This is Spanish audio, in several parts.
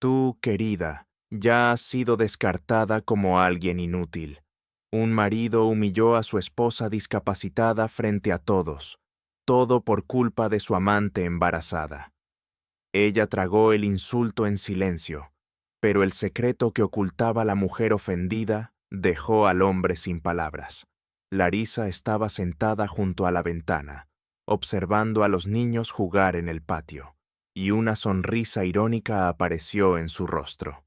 Tú, querida, ya has sido descartada como alguien inútil. Un marido humilló a su esposa discapacitada frente a todos, todo por culpa de su amante embarazada. Ella tragó el insulto en silencio, pero el secreto que ocultaba la mujer ofendida dejó al hombre sin palabras. Larisa estaba sentada junto a la ventana, observando a los niños jugar en el patio, y una sonrisa irónica apareció en su rostro.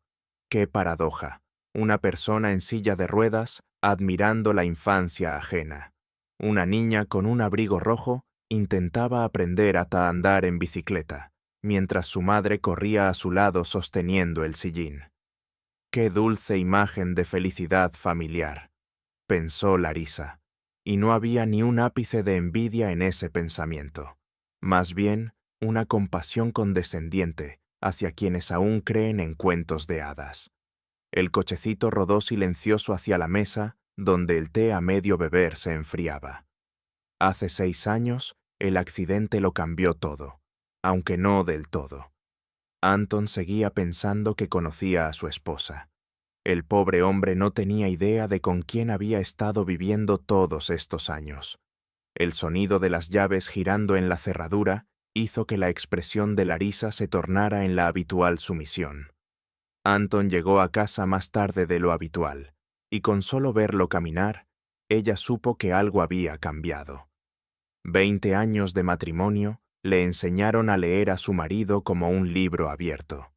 ¡Qué paradoja! Una persona en silla de ruedas admirando la infancia ajena. Una niña con un abrigo rojo intentaba aprender a andar en bicicleta, mientras su madre corría a su lado sosteniendo el sillín. ¡Qué dulce imagen de felicidad familiar!, pensó Larisa, y no había ni un ápice de envidia en ese pensamiento. Más bien, una compasión condescendiente hacia quienes aún creen en cuentos de hadas. El cochecito rodó silencioso hacia la mesa, donde el té a medio beber se enfriaba. Hace 6 años, el accidente lo cambió todo, aunque no del todo. Anton seguía pensando que conocía a su esposa. El pobre hombre no tenía idea de con quién había estado viviendo todos estos años. El sonido de las llaves girando en la cerradura hizo que la expresión de Larisa se tornara en la habitual sumisión. Anton llegó a casa más tarde de lo habitual, y con solo verlo caminar, ella supo que algo había cambiado. 20 años de matrimonio le enseñaron a leer a su marido como un libro abierto.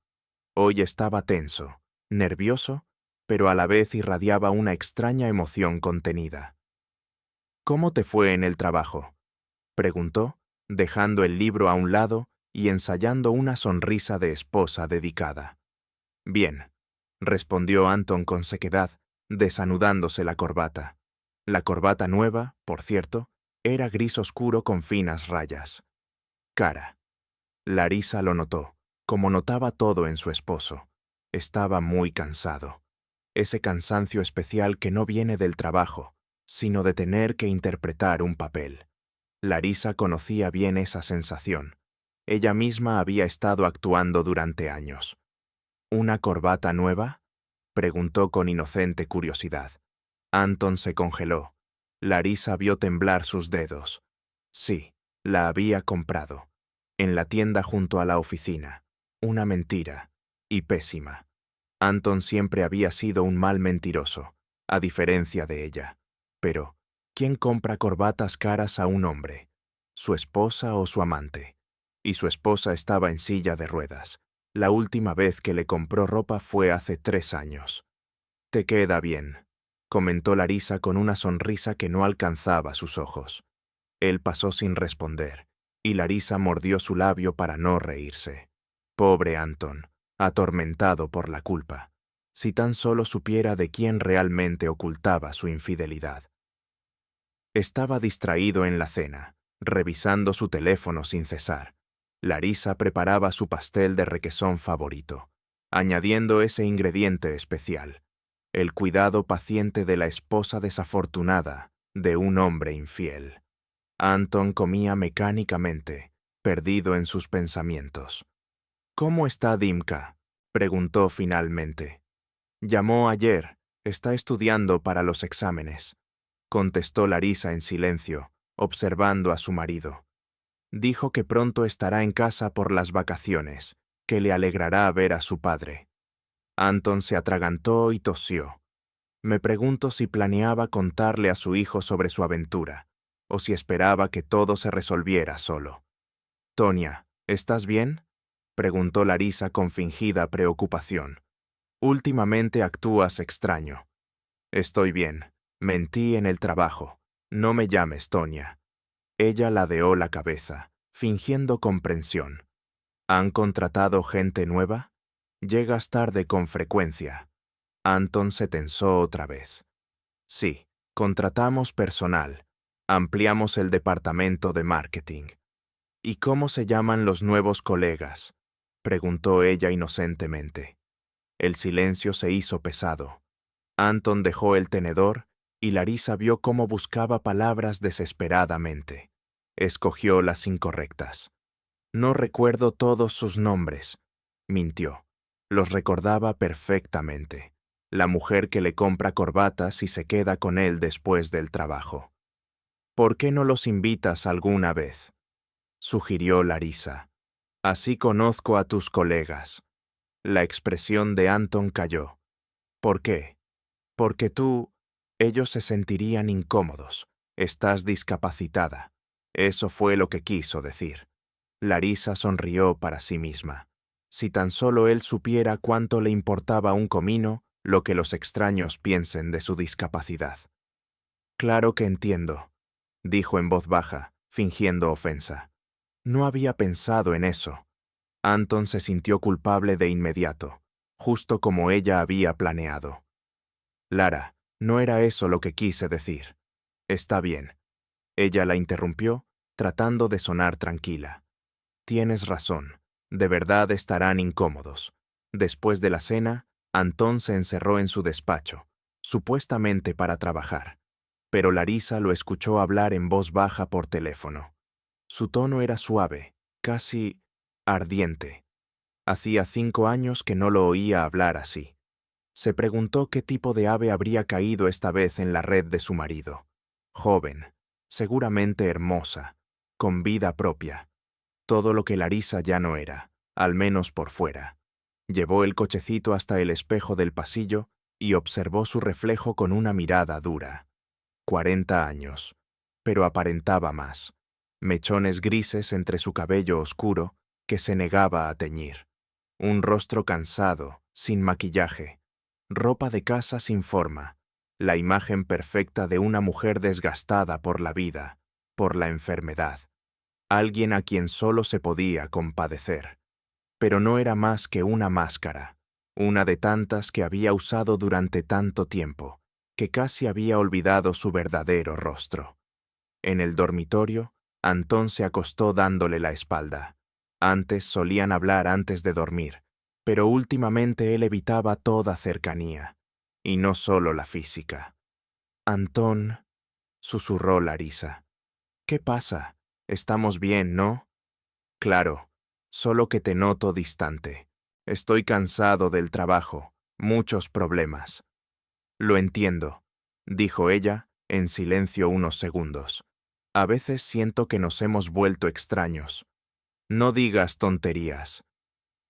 Hoy estaba tenso, nervioso, pero a la vez irradiaba una extraña emoción contenida. «¿Cómo te fue en el trabajo?», preguntó, dejando el libro a un lado y ensayando una sonrisa de esposa dedicada. «Bien», respondió Anton con sequedad, desanudándose la corbata. La corbata nueva, por cierto, era gris oscuro con finas rayas. Cara. Larisa lo notó, como notaba todo en su esposo. Estaba muy cansado. Ese cansancio especial que no viene del trabajo, sino de tener que interpretar un papel. Larisa conocía bien esa sensación. Ella misma había estado actuando durante años. ¿Una corbata nueva?, preguntó con inocente curiosidad. Anton se congeló. Larisa vio temblar sus dedos. Sí, la había comprado. En la tienda junto a la oficina. Una mentira. Y pésima. Anton siempre había sido un mal mentiroso, a diferencia de ella. Pero, ¿quién compra corbatas caras a un hombre? ¿Su esposa o su amante? Y su esposa estaba en silla de ruedas. La última vez que le compró ropa fue hace 3 años. «Te queda bien», comentó Larisa con una sonrisa que no alcanzaba sus ojos. Él pasó sin responder, y Larisa mordió su labio para no reírse. Pobre Anton, atormentado por la culpa. Si tan solo supiera de quién realmente ocultaba su infidelidad. Estaba distraído en la cena, revisando su teléfono sin cesar. Larisa preparaba su pastel de requesón favorito, añadiendo ese ingrediente especial, el cuidado paciente de la esposa desafortunada de un hombre infiel. Anton comía mecánicamente, perdido en sus pensamientos. «¿Cómo está Dimka?», preguntó finalmente. «Llamó ayer, está estudiando para los exámenes», contestó Larisa en silencio, observando a su marido. Dijo que pronto estará en casa por las vacaciones, que le alegrará ver a su padre. Anton se atragantó y tosió. Me pregunto si planeaba contarle a su hijo sobre su aventura, o si esperaba que todo se resolviera solo. «Tonia, ¿estás bien?», preguntó Larisa con fingida preocupación. «Últimamente actúas extraño». «Estoy bien. Mentí en el trabajo. No me llames Tonia». Ella ladeó la cabeza, fingiendo comprensión. «¿Han contratado gente nueva? Llegas tarde con frecuencia». Anton se tensó otra vez. «Sí, contratamos personal. Ampliamos el departamento de marketing». «¿Y cómo se llaman los nuevos colegas?», preguntó ella inocentemente. El silencio se hizo pesado. Anton dejó el tenedor y Larisa vio cómo buscaba palabras desesperadamente. Escogió las incorrectas. «No recuerdo todos sus nombres», mintió. Los recordaba perfectamente. La mujer que le compra corbatas y se queda con él después del trabajo. ¿Por qué no los invitas alguna vez?, sugirió Larisa. Así conozco a tus colegas. La expresión de Anton cayó. ¿Por qué? Porque ellos se sentirían incómodos. Estás discapacitada. Eso fue lo que quiso decir. Larisa sonrió para sí misma. Si tan solo él supiera cuánto le importaba un comino lo que los extraños piensen de su discapacidad. Claro que entiendo, dijo en voz baja, fingiendo ofensa. No había pensado en eso. Anton se sintió culpable de inmediato, justo como ella había planeado. Lara, no era eso lo que quise decir. Está bien. Ella la interrumpió, tratando de sonar tranquila. Tienes razón. De verdad estarán incómodos. Después de la cena, Antón se encerró en su despacho, supuestamente para trabajar. Pero Larisa lo escuchó hablar en voz baja por teléfono. Su tono era suave, casi ardiente. Hacía 5 años que no lo oía hablar así. Se preguntó qué tipo de ave habría caído esta vez en la red de su marido. Joven, seguramente hermosa, con vida propia. Todo lo que Larisa ya no era, al menos por fuera. Llevó el cochecito hasta el espejo del pasillo y observó su reflejo con una mirada dura. 40 años, pero aparentaba más. Mechones grises entre su cabello oscuro que se negaba a teñir. Un rostro cansado, sin maquillaje. Ropa de casa sin forma. La imagen perfecta de una mujer desgastada por la vida, por la enfermedad. Alguien a quien solo se podía compadecer. Pero no era más que una máscara, una de tantas que había usado durante tanto tiempo, que casi había olvidado su verdadero rostro. En el dormitorio, Antón se acostó dándole la espalda. Antes solían hablar antes de dormir, pero últimamente él evitaba toda cercanía, y no solo la física. Antón, susurró Larisa. ¿Qué pasa? Estamos bien, ¿no? Claro, solo que te noto distante. Estoy cansado del trabajo, muchos problemas. Lo entiendo, dijo ella, en silencio unos segundos. A veces siento que nos hemos vuelto extraños. No digas tonterías.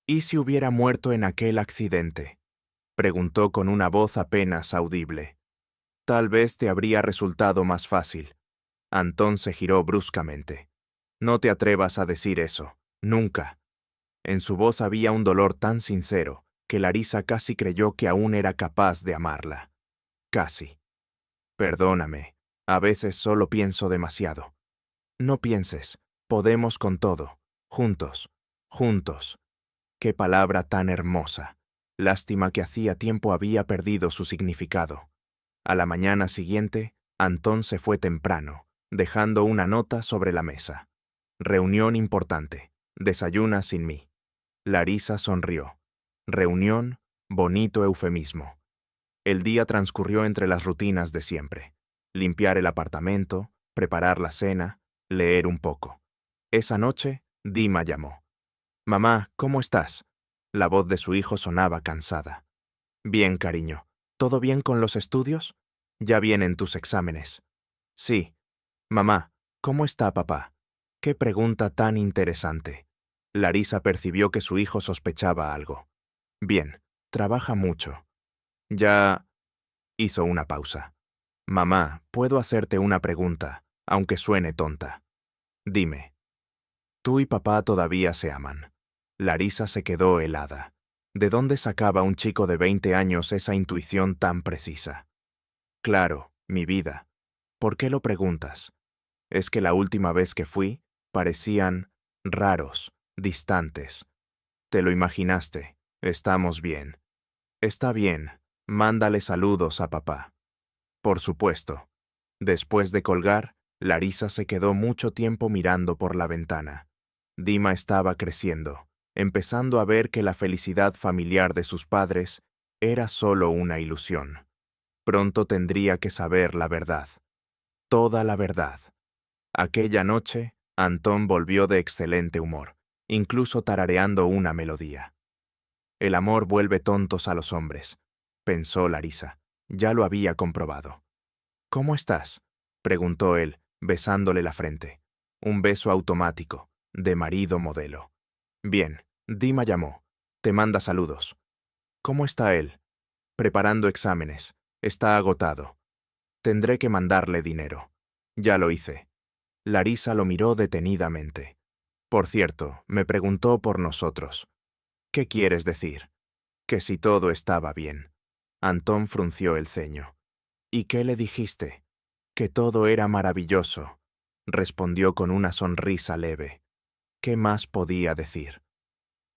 ¿Y si hubiera muerto en aquel accidente?, preguntó con una voz apenas audible. Tal vez te habría resultado más fácil. Antón se giró bruscamente. No te atrevas a decir eso, nunca. En su voz había un dolor tan sincero que Larisa casi creyó que aún era capaz de amarla. Casi. Perdóname, a veces solo pienso demasiado. No pienses, podemos con todo, juntos, juntos. Qué palabra tan hermosa. Lástima que hacía tiempo había perdido su significado. A la mañana siguiente, Antón se fue temprano, dejando una nota sobre la mesa. Reunión importante. Desayuna sin mí. Larisa sonrió. Reunión, bonito eufemismo. El día transcurrió entre las rutinas de siempre. Limpiar el apartamento, preparar la cena, leer un poco. Esa noche, Dima llamó. «Mamá, ¿cómo estás?». La voz de su hijo sonaba cansada. «Bien, cariño. ¿Todo bien con los estudios? Ya vienen tus exámenes». «Sí». «Mamá, ¿cómo está papá?». «Qué pregunta tan interesante». Larisa percibió que su hijo sospechaba algo. «Bien, trabaja mucho». «Ya...». Hizo una pausa. «Mamá, ¿puedo hacerte una pregunta, aunque suene tonta?» «Dime». «¿Tú y papá todavía se aman?». Larisa se quedó helada. ¿De dónde sacaba un chico de 20 años esa intuición tan precisa? «Claro, mi vida». «¿Por qué lo preguntas?». «Es que la última vez que fui, parecían raros, distantes». «Te lo imaginaste. Estamos bien». «Está bien. Mándale saludos a papá». «Por supuesto». Después de colgar, Larisa se quedó mucho tiempo mirando por la ventana. Dima estaba creciendo, empezando a ver que la felicidad familiar de sus padres era solo una ilusión. Pronto tendría que saber la verdad. Toda la verdad. Aquella noche, Antón volvió de excelente humor, incluso tarareando una melodía. El amor vuelve tontos a los hombres, pensó Larisa. Ya lo había comprobado. ¿Cómo estás?, preguntó él, besándole la frente. Un beso automático, de marido modelo. Bien, Dima llamó. Te manda saludos. ¿Cómo está él? Preparando exámenes. Está agotado. Tendré que mandarle dinero. Ya lo hice. Larisa lo miró detenidamente. Por cierto, me preguntó por nosotros. ¿Qué quieres decir? Que si todo estaba bien. Antón frunció el ceño. ¿Y qué le dijiste? Que todo era maravilloso, respondió con una sonrisa leve. ¿Qué más podía decir?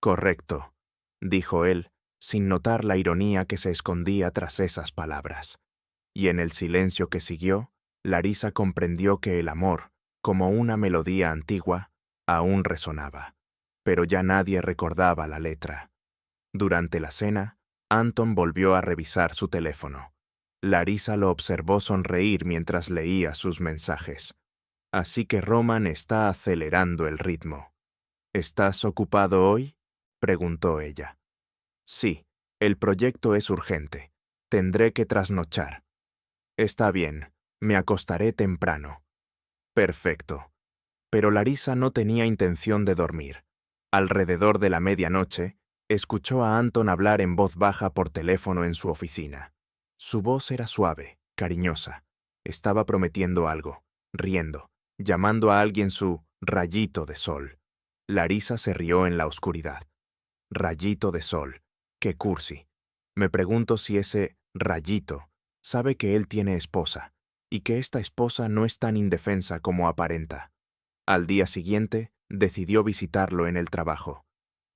Correcto, dijo él, sin notar la ironía que se escondía tras esas palabras. Y en el silencio que siguió, Larisa comprendió que el amor, como una melodía antigua, aún resonaba. Pero ya nadie recordaba la letra. Durante la cena, Anton volvió a revisar su teléfono. Larisa lo observó sonreír mientras leía sus mensajes. Así que Roman está acelerando el ritmo. ¿Estás ocupado hoy?, preguntó ella. Sí, el proyecto es urgente. Tendré que trasnochar. Está bien, me acostaré temprano. Perfecto. Pero Larisa no tenía intención de dormir. Alrededor de la medianoche, escuchó a Anton hablar en voz baja por teléfono en su oficina. Su voz era suave, cariñosa. Estaba prometiendo algo, riendo, llamando a alguien su rayito de sol. Larisa se rió en la oscuridad. Rayito de sol. Qué cursi. Me pregunto si ese rayito sabe que él tiene esposa, y que esta esposa no es tan indefensa como aparenta. Al día siguiente, decidió visitarlo en el trabajo.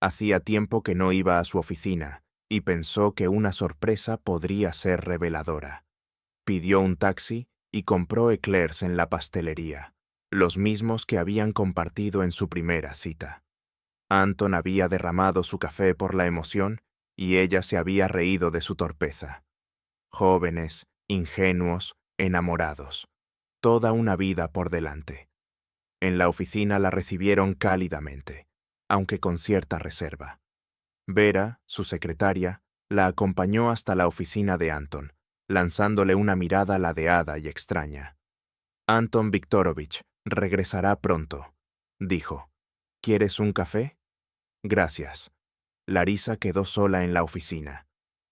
Hacía tiempo que no iba a su oficina, y pensó que una sorpresa podría ser reveladora. Pidió un taxi y compró eclairs en la pastelería, los mismos que habían compartido en su primera cita. Anton había derramado su café por la emoción y ella se había reído de su torpeza. Jóvenes, ingenuos, enamorados. Toda una vida por delante. En la oficina la recibieron cálidamente, aunque con cierta reserva. Vera, su secretaria, la acompañó hasta la oficina de Anton, lanzándole una mirada ladeada y extraña. Anton Viktorovich regresará pronto, dijo. ¿Quieres un café? Gracias. Larisa quedó sola en la oficina.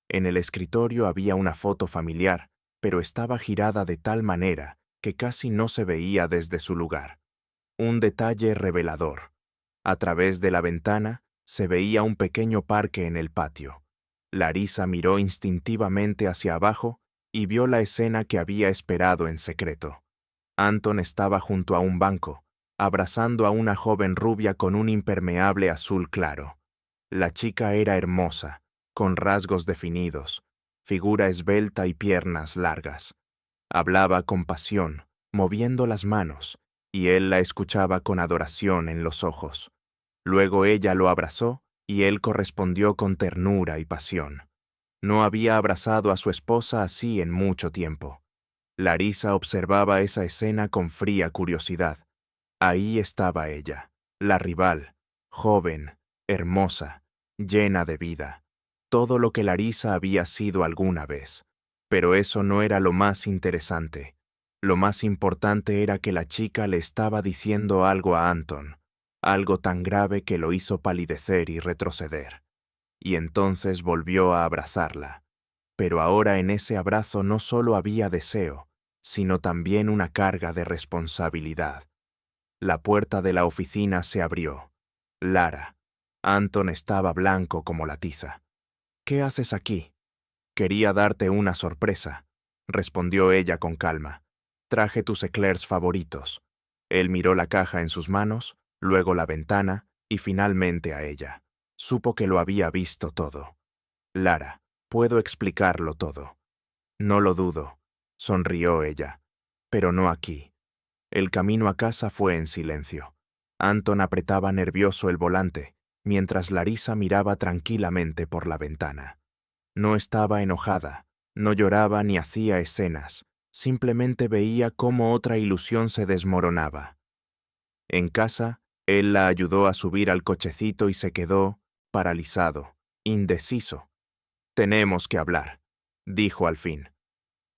En el escritorio había una foto familiar, pero estaba girada de tal manera que casi no se veía desde su lugar. Un detalle revelador. A través de la ventana se veía un pequeño parque en el patio. Larisa miró instintivamente hacia abajo y vio la escena que había esperado en secreto. Anton estaba junto a un banco, abrazando a una joven rubia con un impermeable azul claro. La chica era hermosa, con rasgos definidos, figura esbelta y piernas largas. Hablaba con pasión, moviendo las manos, y él la escuchaba con adoración en los ojos. Luego ella lo abrazó y él correspondió con ternura y pasión. No había abrazado a su esposa así en mucho tiempo. Larisa observaba esa escena con fría curiosidad. Ahí estaba ella, la rival, joven, hermosa, llena de vida. Todo lo que Larisa había sido alguna vez. Pero eso no era lo más interesante. Lo más importante era que la chica le estaba diciendo algo a Anton, algo tan grave que lo hizo palidecer y retroceder. Y entonces volvió a abrazarla. Pero ahora en ese abrazo no solo había deseo, sino también una carga de responsabilidad. La puerta de la oficina se abrió. Lara. Anton estaba blanco como la tiza. ¿Qué haces aquí? Quería darte una sorpresa, respondió ella con calma. Traje tus eclairs favoritos. Él miró la caja en sus manos, luego la ventana y finalmente a ella. Supo que lo había visto todo. Lara, puedo explicarlo todo. No lo dudo, sonrió ella. Pero no aquí. El camino a casa fue en silencio. Anton apretaba nervioso el volante, mientras Larisa miraba tranquilamente por la ventana. No estaba enojada, no lloraba ni hacía escenas, simplemente veía cómo otra ilusión se desmoronaba. En casa, él la ayudó a subir al cochecito y se quedó paralizado, indeciso. Tenemos que hablar, dijo al fin.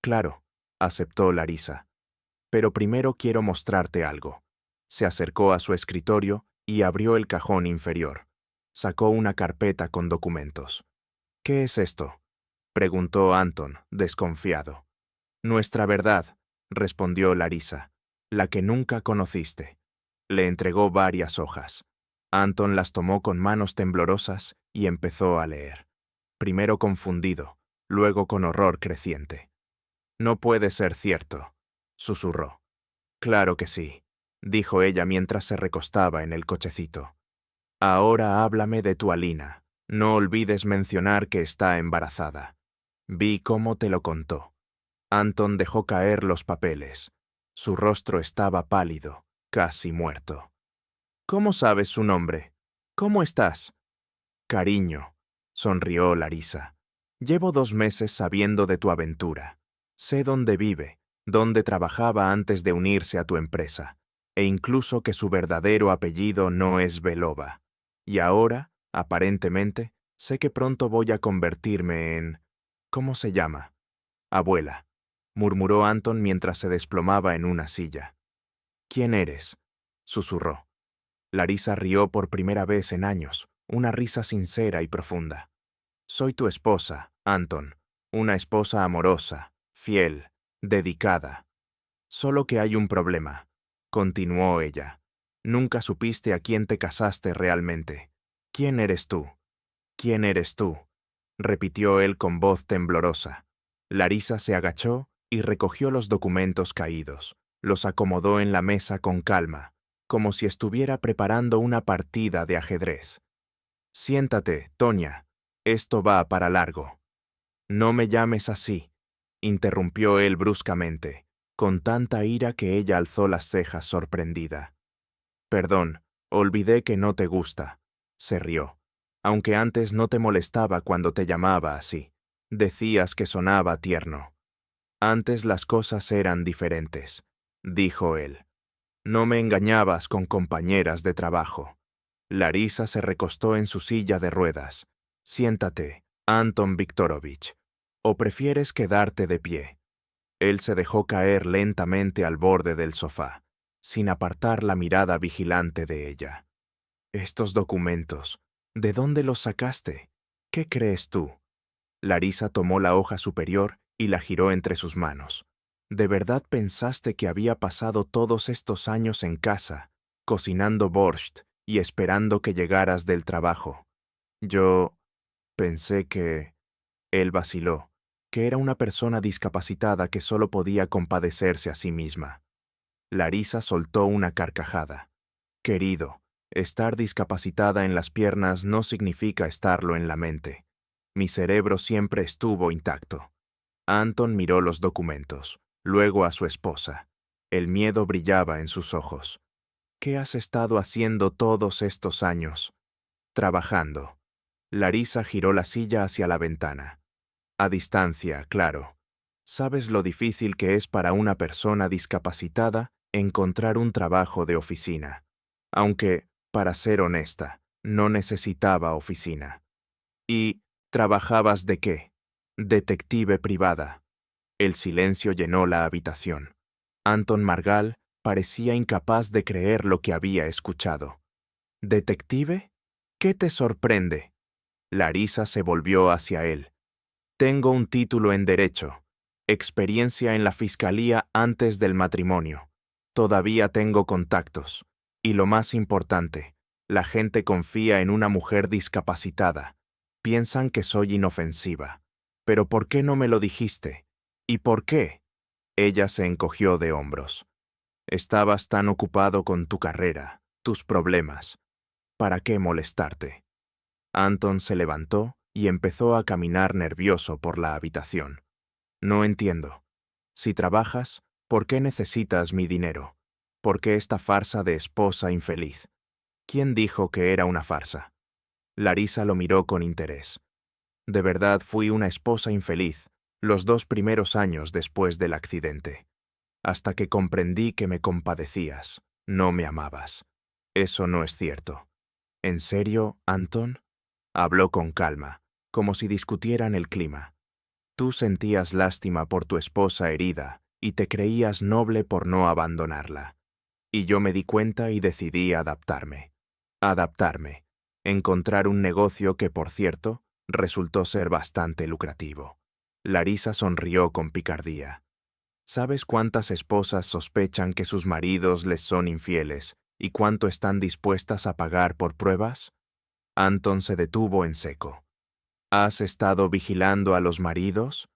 Claro, aceptó Larisa. Pero primero quiero mostrarte algo. Se acercó a su escritorio y abrió el cajón inferior. Sacó una carpeta con documentos. ¿Qué es esto?, preguntó Anton, desconfiado. Nuestra verdad, respondió Larisa, la que nunca conociste. Le entregó varias hojas. Anton las tomó con manos temblorosas y empezó a leer. Primero confundido, luego con horror creciente. No puede ser cierto, susurró. Claro que sí, dijo ella mientras se recostaba en el cochecito. Ahora háblame de tu Alina. No olvides mencionar que está embarazada. Vi cómo te lo contó. Anton dejó caer los papeles. Su rostro estaba pálido, casi muerto. ¿Cómo sabes su nombre? ¿Cómo estás? Cariño, sonrió Larisa. Llevo 2 meses sabiendo de tu aventura. Sé dónde vive, dónde trabajaba antes de unirse a tu empresa, e incluso que su verdadero apellido no es Belova. Y ahora, aparentemente, sé que pronto voy a convertirme en... ¿Cómo se llama? Abuela, murmuró Anton mientras se desplomaba en una silla. ¿Quién eres?, susurró. Larisa rió por primera vez en años, una risa sincera y profunda. Soy tu esposa, Anton, una esposa amorosa, fiel, dedicada. Solo que hay un problema, continuó ella. Nunca supiste a quién te casaste realmente. ¿Quién eres tú? ¿Quién eres tú?, repitió él con voz temblorosa. Larisa se agachó y recogió los documentos caídos. Los acomodó en la mesa con calma, como si estuviera preparando una partida de ajedrez. Siéntate, Tonia. Esto va para largo. No me llames así, interrumpió él bruscamente, con tanta ira que ella alzó las cejas sorprendida. Perdón, olvidé que no te gusta, se rió. Aunque antes no te molestaba cuando te llamaba así. Decías que sonaba tierno. Antes las cosas eran diferentes, dijo él. No me engañabas con compañeras de trabajo. Larisa se recostó en su silla de ruedas. Siéntate, Anton Viktorovich. ¿O prefieres quedarte de pie? Él se dejó caer lentamente al borde del sofá, sin apartar la mirada vigilante de ella. Estos documentos, ¿de dónde los sacaste? ¿Qué crees tú? Larisa tomó la hoja superior y la giró entre sus manos. ¿De verdad pensaste que había pasado todos estos años en casa, cocinando borscht y esperando que llegaras del trabajo? Yo pensé que... Él vaciló, que era una persona discapacitada que solo podía compadecerse a sí misma. Larisa soltó una carcajada. Querido, estar discapacitada en las piernas no significa estarlo en la mente. Mi cerebro siempre estuvo intacto. Anton miró los documentos, luego a su esposa. El miedo brillaba en sus ojos. ¿Qué has estado haciendo todos estos años? Trabajando. Larisa giró la silla hacia la ventana. A distancia, claro. ¿Sabes lo difícil que es para una persona discapacitada encontrar un trabajo de oficina? Aunque, para ser honesta, no necesitaba oficina. ¿Y trabajabas de qué? Detective privada. El silencio llenó la habitación. Anton Margal parecía incapaz de creer lo que había escuchado. ¿Detective? ¿Qué te sorprende? Larisa se volvió hacia él. Tengo un título en Derecho, experiencia en la fiscalía antes del matrimonio. Todavía tengo contactos. Y lo más importante, la gente confía en una mujer discapacitada. Piensan que soy inofensiva. ¿Pero por qué no me lo dijiste? ¿Y por qué? Ella se encogió de hombros. Estabas tan ocupado con tu carrera, tus problemas. ¿Para qué molestarte? Anton se levantó y empezó a caminar nervioso por la habitación. No entiendo. Si trabajas, ¿por qué necesitas mi dinero? ¿Por qué esta farsa de esposa infeliz? ¿Quién dijo que era una farsa? Larisa lo miró con interés. De verdad fui una esposa infeliz los 2 primeros años después del accidente. Hasta que comprendí que me compadecías, no me amabas. Eso no es cierto. ¿En serio, Anton? Habló con calma, como si discutieran el clima. Tú sentías lástima por tu esposa herida y te creías noble por no abandonarla. Y yo me di cuenta y decidí adaptarme. Adaptarme. Encontrar un negocio que, por cierto, resultó ser bastante lucrativo. Larisa sonrió con picardía. ¿Sabes cuántas esposas sospechan que sus maridos les son infieles y cuánto están dispuestas a pagar por pruebas? Anton se detuvo en seco. ¿Has estado vigilando a los maridos?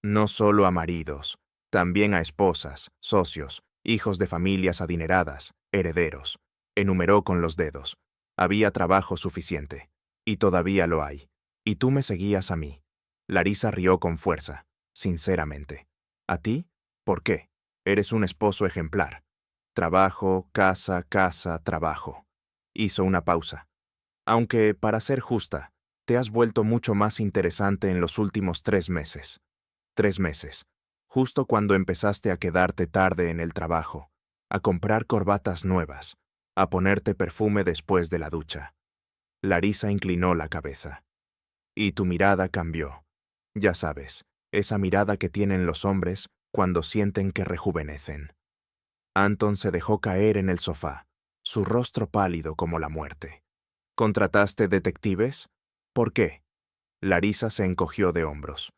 No solo a maridos, también a esposas, socios, hijos de familias adineradas, herederos. Enumeró con los dedos. Había trabajo suficiente. Y todavía lo hay. Y tú me seguías a mí. Larisa rió con fuerza, sinceramente. ¿A ti? ¿Por qué? Eres un esposo ejemplar. Trabajo, casa, casa, trabajo. Hizo una pausa. Aunque, para ser justa, te has vuelto mucho más interesante en los últimos 3 meses. 3 meses. Justo cuando empezaste a quedarte tarde en el trabajo, a comprar corbatas nuevas, a ponerte perfume después de la ducha. Larisa inclinó la cabeza. Y tu mirada cambió. Ya sabes, esa mirada que tienen los hombres cuando sienten que rejuvenecen. Anton se dejó caer en el sofá, su rostro pálido como la muerte. ¿Contrataste detectives? ¿Por qué? Larisa se encogió de hombros.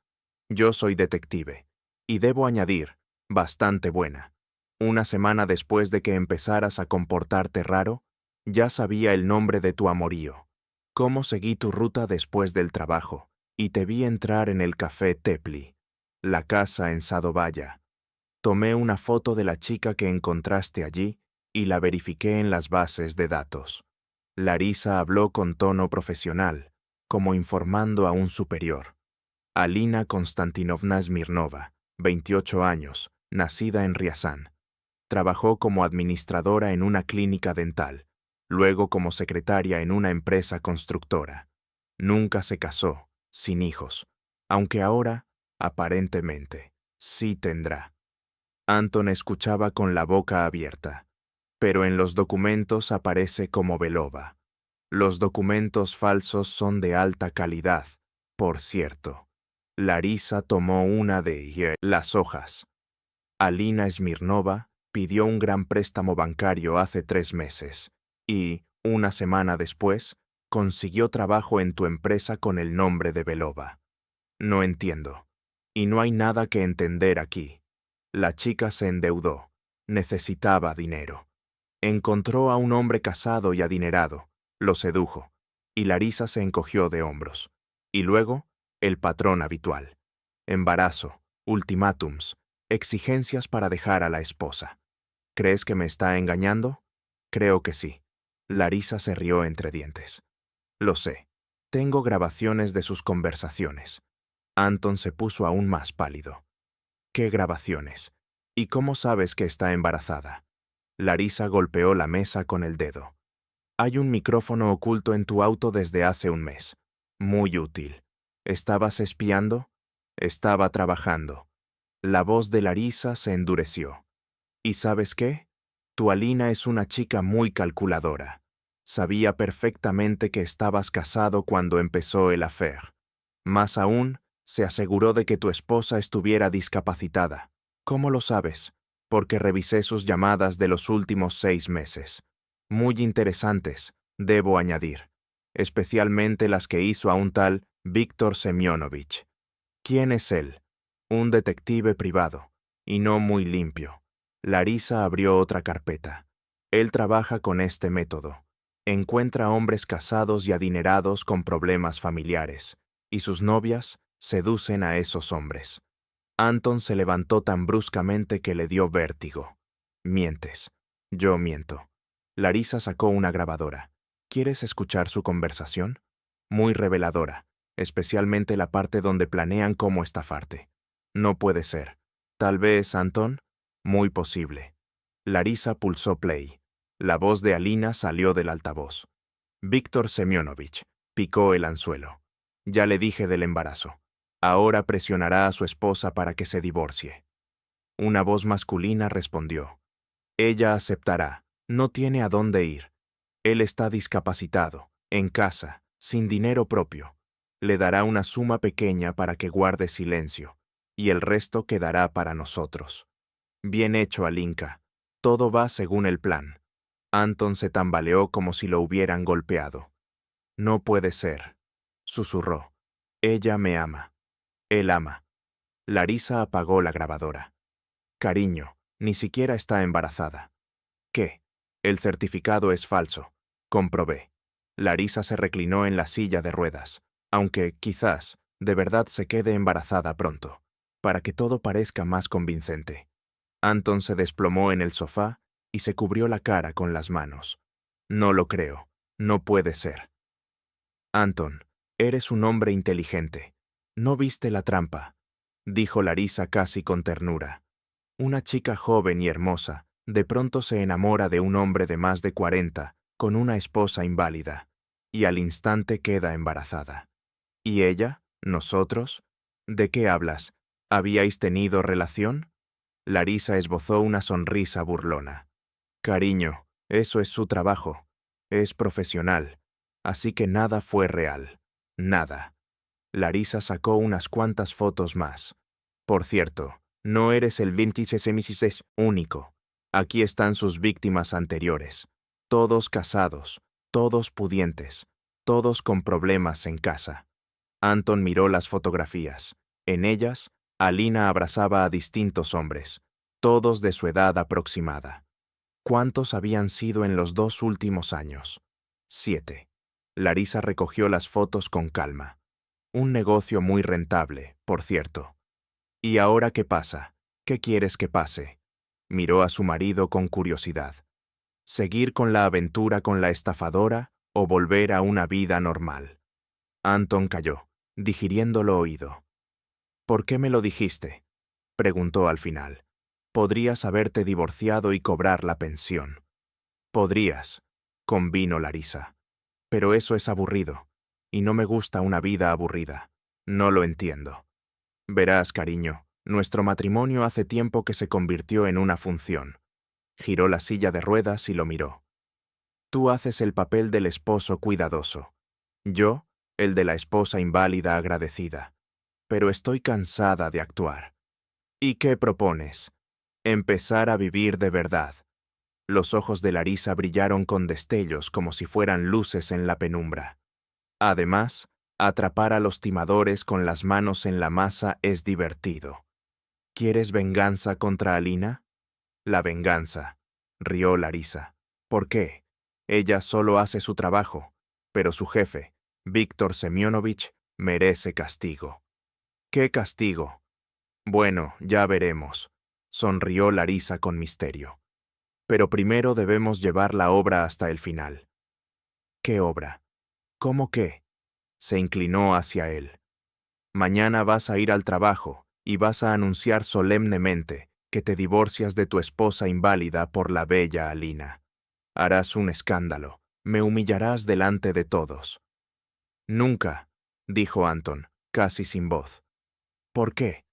Yo soy detective, y debo añadir, bastante buena. Una semana después de que empezaras a comportarte raro, ya sabía el nombre de tu amorío, cómo seguí tu ruta después del trabajo, y te vi entrar en el café Tepli, la casa en Sadovaya. Tomé una foto de la chica que encontraste allí y la verifiqué en las bases de datos. Larisa habló con tono profesional, como informando a un superior. Alina Konstantinovna Smirnova, 28 años, nacida en Riazán. Trabajó como administradora en una clínica dental, luego como secretaria en una empresa constructora. Nunca se casó, sin hijos, aunque ahora, aparentemente, sí tendrá. Anton escuchaba con la boca abierta, pero en los documentos aparece como Belova. Los documentos falsos son de alta calidad, por cierto. Larisa tomó una de las hojas. Alina Smirnova pidió un gran préstamo bancario hace 3 meses y, una semana después, consiguió trabajo en tu empresa con el nombre de Belova. No entiendo. Y no hay nada que entender aquí. La chica se endeudó. Necesitaba dinero. Encontró a un hombre casado y adinerado. Lo sedujo. Y Larisa se encogió de hombros. Y luego, el patrón habitual. Embarazo, ultimátums, exigencias para dejar a la esposa. ¿Crees que me está engañando? Creo que sí. Larisa se rió entre dientes. Lo sé. Tengo grabaciones de sus conversaciones. Anton se puso aún más pálido. ¿Qué grabaciones? ¿Y cómo sabes que está embarazada? Larisa golpeó la mesa con el dedo. Hay un micrófono oculto en tu auto desde hace un mes. Muy útil. ¿Estabas espiando? Estaba trabajando. La voz de Larisa se endureció. ¿Y sabes qué? Tu Alina es una chica muy calculadora. Sabía perfectamente que estabas casado cuando empezó el affair. Más aún, se aseguró de que tu esposa estuviera discapacitada. ¿Cómo lo sabes? Porque revisé sus llamadas de los últimos 6 meses. Muy interesantes, debo añadir. Especialmente las que hizo a un tal Víctor Semyonovich. ¿Quién es él? Un detective privado, y no muy limpio. Larisa abrió otra carpeta. Él trabaja con este método. Encuentra hombres casados y adinerados con problemas familiares, y sus novias seducen a esos hombres. Anton se levantó tan bruscamente que le dio vértigo. Mientes. Yo miento. Larisa sacó una grabadora. ¿Quieres escuchar su conversación? Muy reveladora, especialmente la parte donde planean cómo estafarte. No puede ser. Tal vez, Anton. Muy posible. Larisa pulsó play. La voz de Alina salió del altavoz. Víctor Semyonovich picó el anzuelo. Ya le dije del embarazo. Ahora presionará a su esposa para que se divorcie. Una voz masculina respondió. Ella aceptará. No tiene a dónde ir. Él está discapacitado, en casa, sin dinero propio. Le dará una suma pequeña para que guarde silencio, y el resto quedará para nosotros. Bien hecho, Alinka. Todo va según el plan. Anton se tambaleó como si lo hubieran golpeado. No puede ser, susurró. Ella me ama. Él ama. Larisa apagó la grabadora. Cariño, ni siquiera está embarazada. ¿Qué? El certificado es falso. Comprobé. Larisa se reclinó en la silla de ruedas, aunque, quizás, de verdad se quede embarazada pronto, para que todo parezca más convincente. Anton se desplomó en el sofá y se cubrió la cara con las manos. No lo creo. No puede ser. Anton, eres un hombre inteligente. No viste la trampa, dijo Larisa casi con ternura. Una chica joven y hermosa de pronto se enamora de un hombre de más de 40, con una esposa inválida, y al instante queda embarazada. ¿Y ella? ¿Nosotros? ¿De qué hablas? ¿Habíais tenido relación? Larisa esbozó una sonrisa burlona. Cariño, eso es su trabajo. Es profesional. Así que nada fue real. Nada. Larisa sacó unas cuantas fotos más. Por cierto, no eres el 26 único. Aquí están sus víctimas anteriores. Todos casados, todos pudientes, todos con problemas en casa. Anton miró las fotografías. En ellas, Alina abrazaba a distintos hombres, todos de su edad aproximada. ¿Cuántos habían sido en los 2 últimos años? 7. Larisa recogió las fotos con calma. Un negocio muy rentable, por cierto. ¿Y ahora qué pasa? ¿Qué quieres que pase? Miró a su marido con curiosidad. ¿Seguir con la aventura con la estafadora o volver a una vida normal? Anton calló, digiriendo lo oído. ¿Por qué me lo dijiste?, preguntó al final. Podrías haberte divorciado y cobrar la pensión. Podrías, convino Larisa. Pero eso es aburrido, y no me gusta una vida aburrida. No lo entiendo. Verás, cariño, nuestro matrimonio hace tiempo que se convirtió en una función. Giró la silla de ruedas y lo miró. Tú haces el papel del esposo cuidadoso. Yo, el de la esposa inválida agradecida. Pero estoy cansada de actuar. ¿Y qué propones? Empezar a vivir de verdad. Los ojos de Larisa brillaron con destellos como si fueran luces en la penumbra. Además, atrapar a los timadores con las manos en la masa es divertido. ¿Quieres venganza contra Alina? La venganza, rió Larisa. ¿Por qué? Ella solo hace su trabajo, pero su jefe, Víctor Semyonovich, merece castigo. ¿Qué castigo? Bueno, ya veremos, sonrió Larisa con misterio. Pero primero debemos llevar la obra hasta el final. ¿Qué obra? ¿Cómo qué? Se inclinó hacia él. Mañana vas a ir al trabajo y vas a anunciar solemnemente que te divorcias de tu esposa inválida por la bella Alina. Harás un escándalo, me humillarás delante de todos. Nunca, dijo Anton, casi sin voz. ¿Por qué?,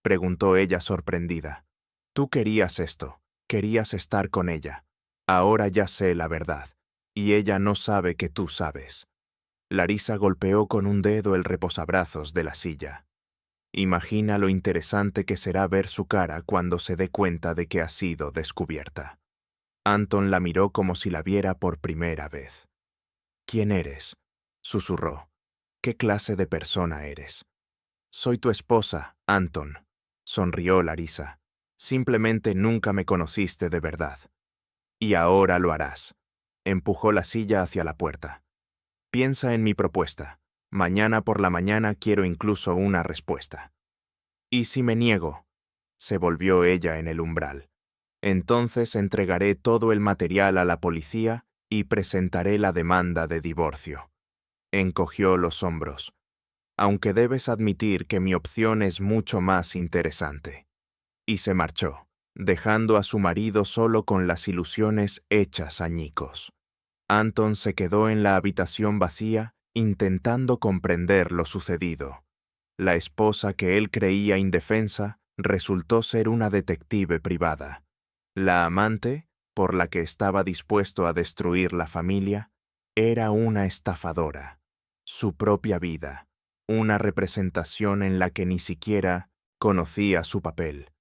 preguntó ella sorprendida. Tú querías esto, querías estar con ella. Ahora ya sé la verdad, y ella no sabe que tú sabes. Larisa golpeó con un dedo el reposabrazos de la silla. Imagina lo interesante que será ver su cara cuando se dé cuenta de que ha sido descubierta. Anton la miró como si la viera por primera vez. ¿Quién eres?, susurró. ¿Qué clase de persona eres? Soy tu esposa, Anton, sonrió Larisa. Simplemente nunca me conociste de verdad. Y ahora lo harás. Empujó la silla hacia la puerta. Piensa en mi propuesta. Mañana por la mañana quiero incluso una respuesta. ¿Y si me niego?, se volvió ella en el umbral. Entonces entregaré todo el material a la policía y presentaré la demanda de divorcio. Encogió los hombros. Aunque debes admitir que mi opción es mucho más interesante. Y se marchó, dejando a su marido solo con las ilusiones hechas añicos. Anton se quedó en la habitación vacía, intentando comprender lo sucedido. La esposa que él creía indefensa resultó ser una detective privada. La amante, por la que estaba dispuesto a destruir la familia, era una estafadora. su propia vida, una representación en la que ni siquiera conocía su papel.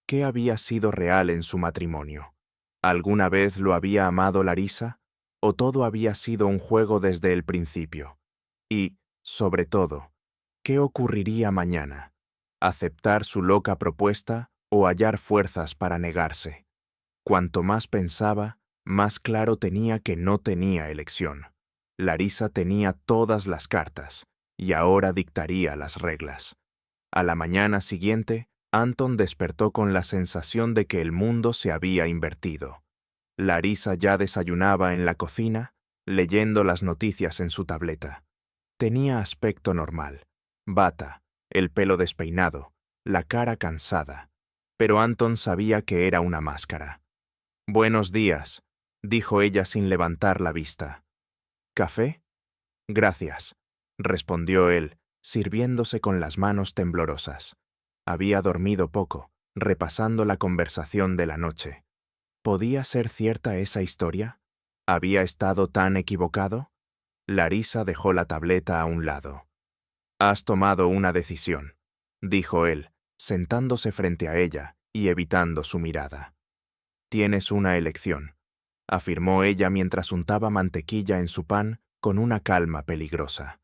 ¿Qué había sido real en su matrimonio? ¿Alguna vez lo había amado Larisa? ¿O todo había sido un juego desde el principio? Y, sobre todo, ¿qué ocurriría mañana? ¿Aceptar su loca propuesta o hallar fuerzas para negarse? Cuanto más pensaba, más claro tenía que no tenía elección. Larisa tenía todas las cartas, y ahora dictaría las reglas. A la mañana siguiente, Anton despertó con la sensación de que el mundo se había invertido. Larisa ya desayunaba en la cocina, leyendo las noticias en su tableta. Tenía aspecto normal, bata, el pelo despeinado, la cara cansada, pero Anton sabía que era una máscara. «Buenos días», dijo ella sin levantar la vista. «¿Café?» «Gracias», respondió él, sirviéndose con las manos temblorosas. Había dormido poco, repasando la conversación de la noche. ¿Podía ser cierta esa historia? ¿Había estado tan equivocado? Larisa dejó la tableta a un lado. «Has tomado una decisión», dijo él, sentándose frente a ella y evitando su mirada. «Tienes una elección», afirmó ella mientras untaba mantequilla en su pan con una calma peligrosa.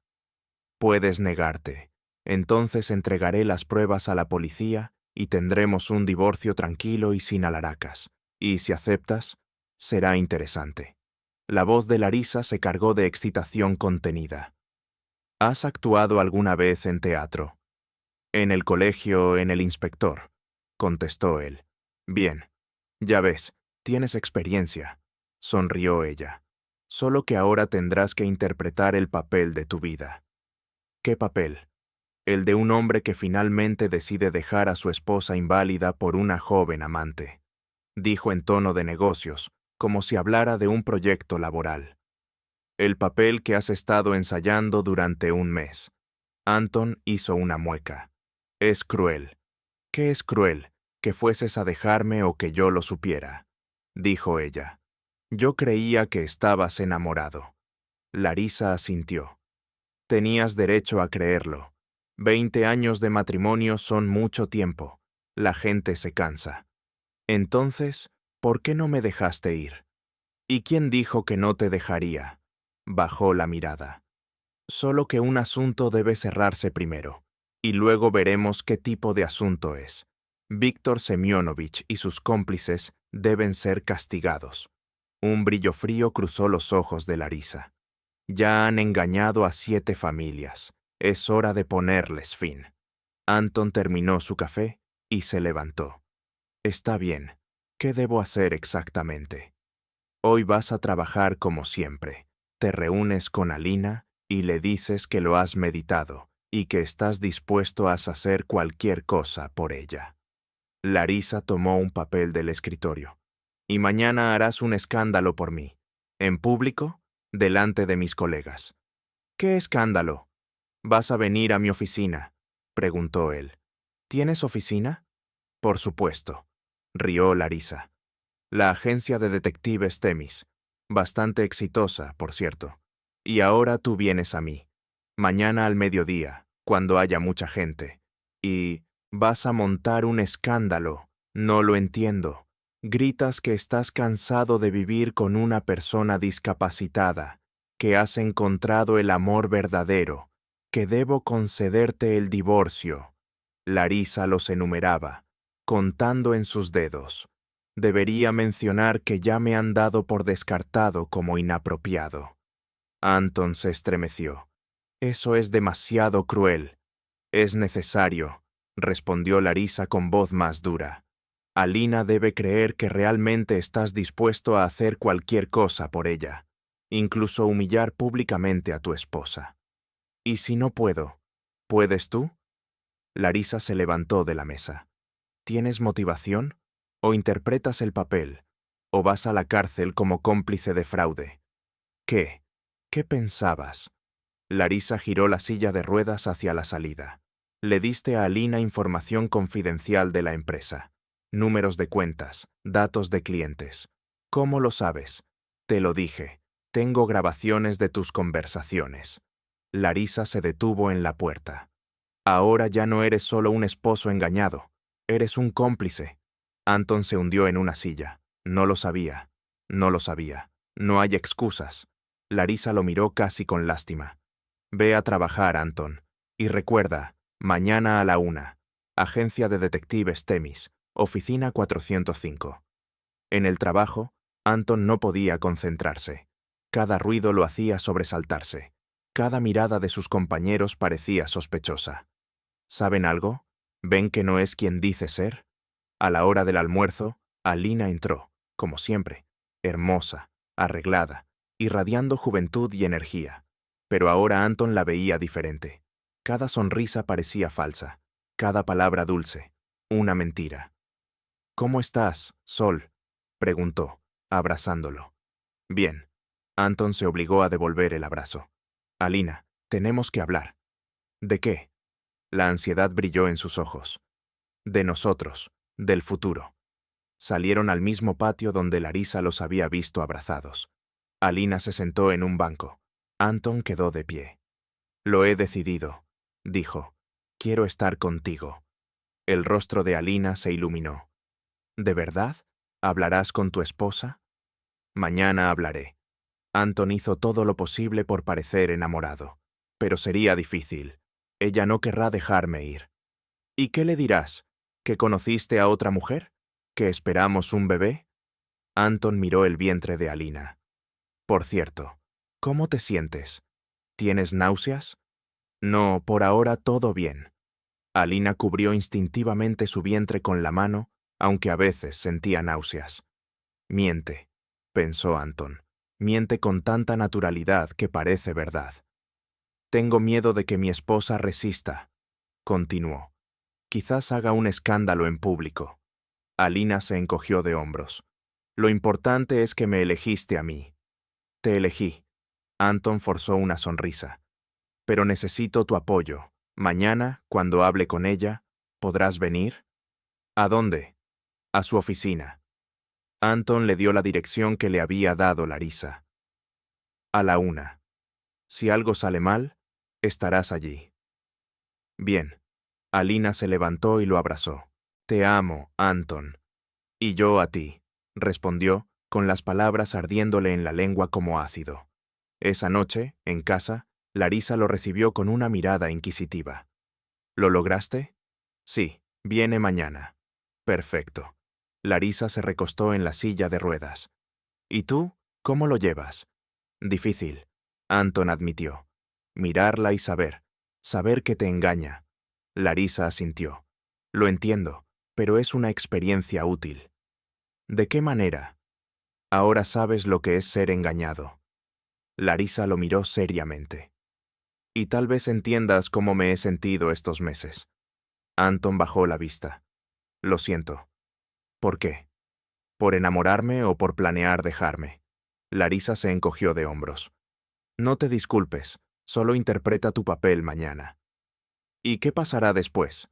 «Puedes negarte. Entonces entregaré las pruebas a la policía y tendremos un divorcio tranquilo y sin alaracas. Y si aceptas, será interesante». La voz de Larisa se cargó de excitación contenida. «¿Has actuado alguna vez en teatro?» «En el colegio, en El Inspector», contestó él. «Bien. Ya ves, tienes experiencia», sonrió ella. «Solo que ahora tendrás que interpretar el papel de tu vida». «¿Qué papel?» «El de un hombre que finalmente decide dejar a su esposa inválida por una joven amante», dijo en tono de negocios, como si hablara de un proyecto laboral. «El papel que has estado ensayando durante un mes». Anton hizo una mueca. «Es cruel». «¿Qué es cruel? ¿Que fueses a dejarme o que yo lo supiera?», dijo ella. «Yo creía que estabas enamorado». Larisa asintió. «Tenías derecho a creerlo. 20 años de matrimonio son mucho tiempo. La gente se cansa. Entonces, ¿por qué no me dejaste ir?» «¿Y quién dijo que no te dejaría?», bajó la mirada. «Solo que un asunto debe cerrarse primero, y luego veremos qué tipo de asunto es. Víctor Semyonovich y sus cómplices deben ser castigados». Un brillo frío cruzó los ojos de Larisa. «Ya han engañado a 7 familias. Es hora de ponerles fin». Anton terminó su café y se levantó. «Está bien. ¿Qué debo hacer exactamente?» «Hoy vas a trabajar como siempre. Te reúnes con Alina y le dices que lo has meditado y que estás dispuesto a hacer cualquier cosa por ella». Larisa tomó un papel del escritorio. «Y mañana harás un escándalo por mí. ¿En público? Delante de mis colegas». «¿Qué escándalo?» «Vas a venir a mi oficina», preguntó él. «¿Tienes oficina?» «Por supuesto», rió Larisa. «La agencia de detectives Temis. Bastante exitosa, por cierto. Y ahora tú vienes a mí. Mañana al mediodía, cuando haya mucha gente. Y vas a montar un escándalo. No lo entiendo. Gritas que estás cansado de vivir con una persona discapacitada, que has encontrado el amor verdadero, que debo concederte el divorcio». Larisa los enumeraba, contando en sus dedos. «Debería mencionar que ya me han dado por descartado como inapropiado». Anton se estremeció. «Eso es demasiado cruel». «Es necesario», respondió Larisa con voz más dura. «Alina debe creer que realmente estás dispuesto a hacer cualquier cosa por ella, incluso humillar públicamente a tu esposa». «¿Y si no puedo? ¿Puedes tú?» Larisa se levantó de la mesa. «¿Tienes motivación? ¿O interpretas el papel? ¿O vas a la cárcel como cómplice de fraude?» «¿Qué? ¿Qué pensabas?» Larisa giró la silla de ruedas hacia la salida. «Le diste a Alina información confidencial de la empresa. Números de cuentas, datos de clientes. ¿Cómo lo sabes?» «Te lo dije. Tengo grabaciones de tus conversaciones». Larisa se detuvo en la puerta. Ahora ya no eres solo un esposo engañado, eres un cómplice. Anton se hundió en una silla. No lo sabía. No lo sabía. No hay excusas. Larisa lo miró casi con lástima. Ve a trabajar, Anton. Y recuerda, mañana a la 1. Agencia de Detectives Temis, oficina 405. En el trabajo, Anton no podía concentrarse. Cada ruido lo hacía sobresaltarse. Cada mirada de sus compañeros parecía sospechosa. ¿Saben algo? ¿Ven que no es quien dice ser? A la hora del almuerzo, Alina entró, como siempre, hermosa, arreglada, irradiando juventud y energía. Pero ahora Anton la veía diferente. Cada sonrisa parecía falsa, cada palabra dulce, una mentira. «¿Cómo estás, Sol?», preguntó, abrazándolo. «Bien». Anton se obligó a devolver el abrazo. «Alina, tenemos que hablar». «¿De qué?». La ansiedad brilló en sus ojos. «De nosotros, del futuro». Salieron al mismo patio donde Larisa los había visto abrazados. Alina se sentó en un banco. Anton quedó de pie. «Lo he decidido», dijo. «Quiero estar contigo». El rostro de Alina se iluminó. «¿De verdad? ¿Hablarás con tu esposa?». «Mañana hablaré». Anton hizo todo lo posible por parecer enamorado. Pero sería difícil. Ella no querrá dejarme ir. «¿Y qué le dirás? ¿Que conociste a otra mujer? ¿Que esperamos un bebé?». Anton miró el vientre de Alina. «Por cierto, ¿cómo te sientes? ¿Tienes náuseas?». «No, por ahora todo bien». Alina cubrió instintivamente su vientre con la mano, aunque a veces sentía náuseas. «Miente», pensó Anton. «Miente con tanta naturalidad que parece verdad». «Tengo miedo de que mi esposa resista», continuó. «Quizás haga un escándalo en público». Alina se encogió de hombros. «Lo importante es que me elegiste a mí». «Te elegí». Anton forzó una sonrisa. «Pero necesito tu apoyo. Mañana, cuando hable con ella, ¿podrás venir?». «¿A dónde?». «A su oficina». Anton le dio la dirección que le había dado Larisa. «A la 1. Si algo sale mal, estarás allí». «Bien». Alina se levantó y lo abrazó. «Te amo, Anton». «Y yo a ti», respondió, con las palabras ardiéndole en la lengua como ácido. Esa noche, en casa, Larisa lo recibió con una mirada inquisitiva. «¿Lo lograste?». «Sí, viene mañana». «Perfecto». Larisa se recostó en la silla de ruedas. «¿Y tú? ¿Cómo lo llevas?». «Difícil», Anton admitió. «Mirarla y saber que te engaña». Larisa asintió. «Lo entiendo, pero es una experiencia útil». «¿De qué manera?». «Ahora sabes lo que es ser engañado». Larisa lo miró seriamente. «Y tal vez entiendas cómo me he sentido estos meses». Anton bajó la vista. «Lo siento». «¿Por qué?». «¿Por enamorarme o por planear dejarme?». Larisa se encogió de hombros. «No te disculpes, solo interpreta tu papel mañana». «¿Y qué pasará después?».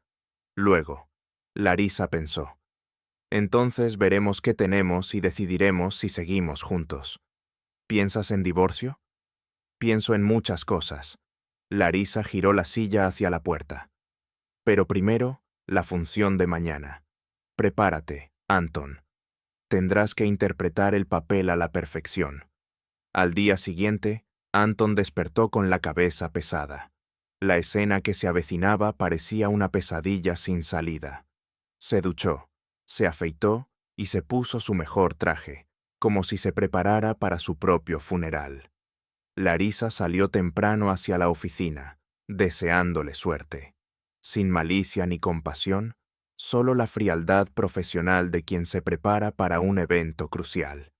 «Luego». Larisa pensó. «Entonces veremos qué tenemos y decidiremos si seguimos juntos». «¿Piensas en divorcio?». «Pienso en muchas cosas». Larisa giró la silla hacia la puerta. «Pero primero, la función de mañana. Prepárate, Anton. Tendrás que interpretar el papel a la perfección». Al día siguiente, Anton despertó con la cabeza pesada. La escena que se avecinaba parecía una pesadilla sin salida. Se duchó, se afeitó y se puso su mejor traje, como si se preparara para su propio funeral. Larisa salió temprano hacia la oficina, deseándole suerte. Sin malicia ni compasión, solo la frialdad profesional de quien se prepara para un evento crucial.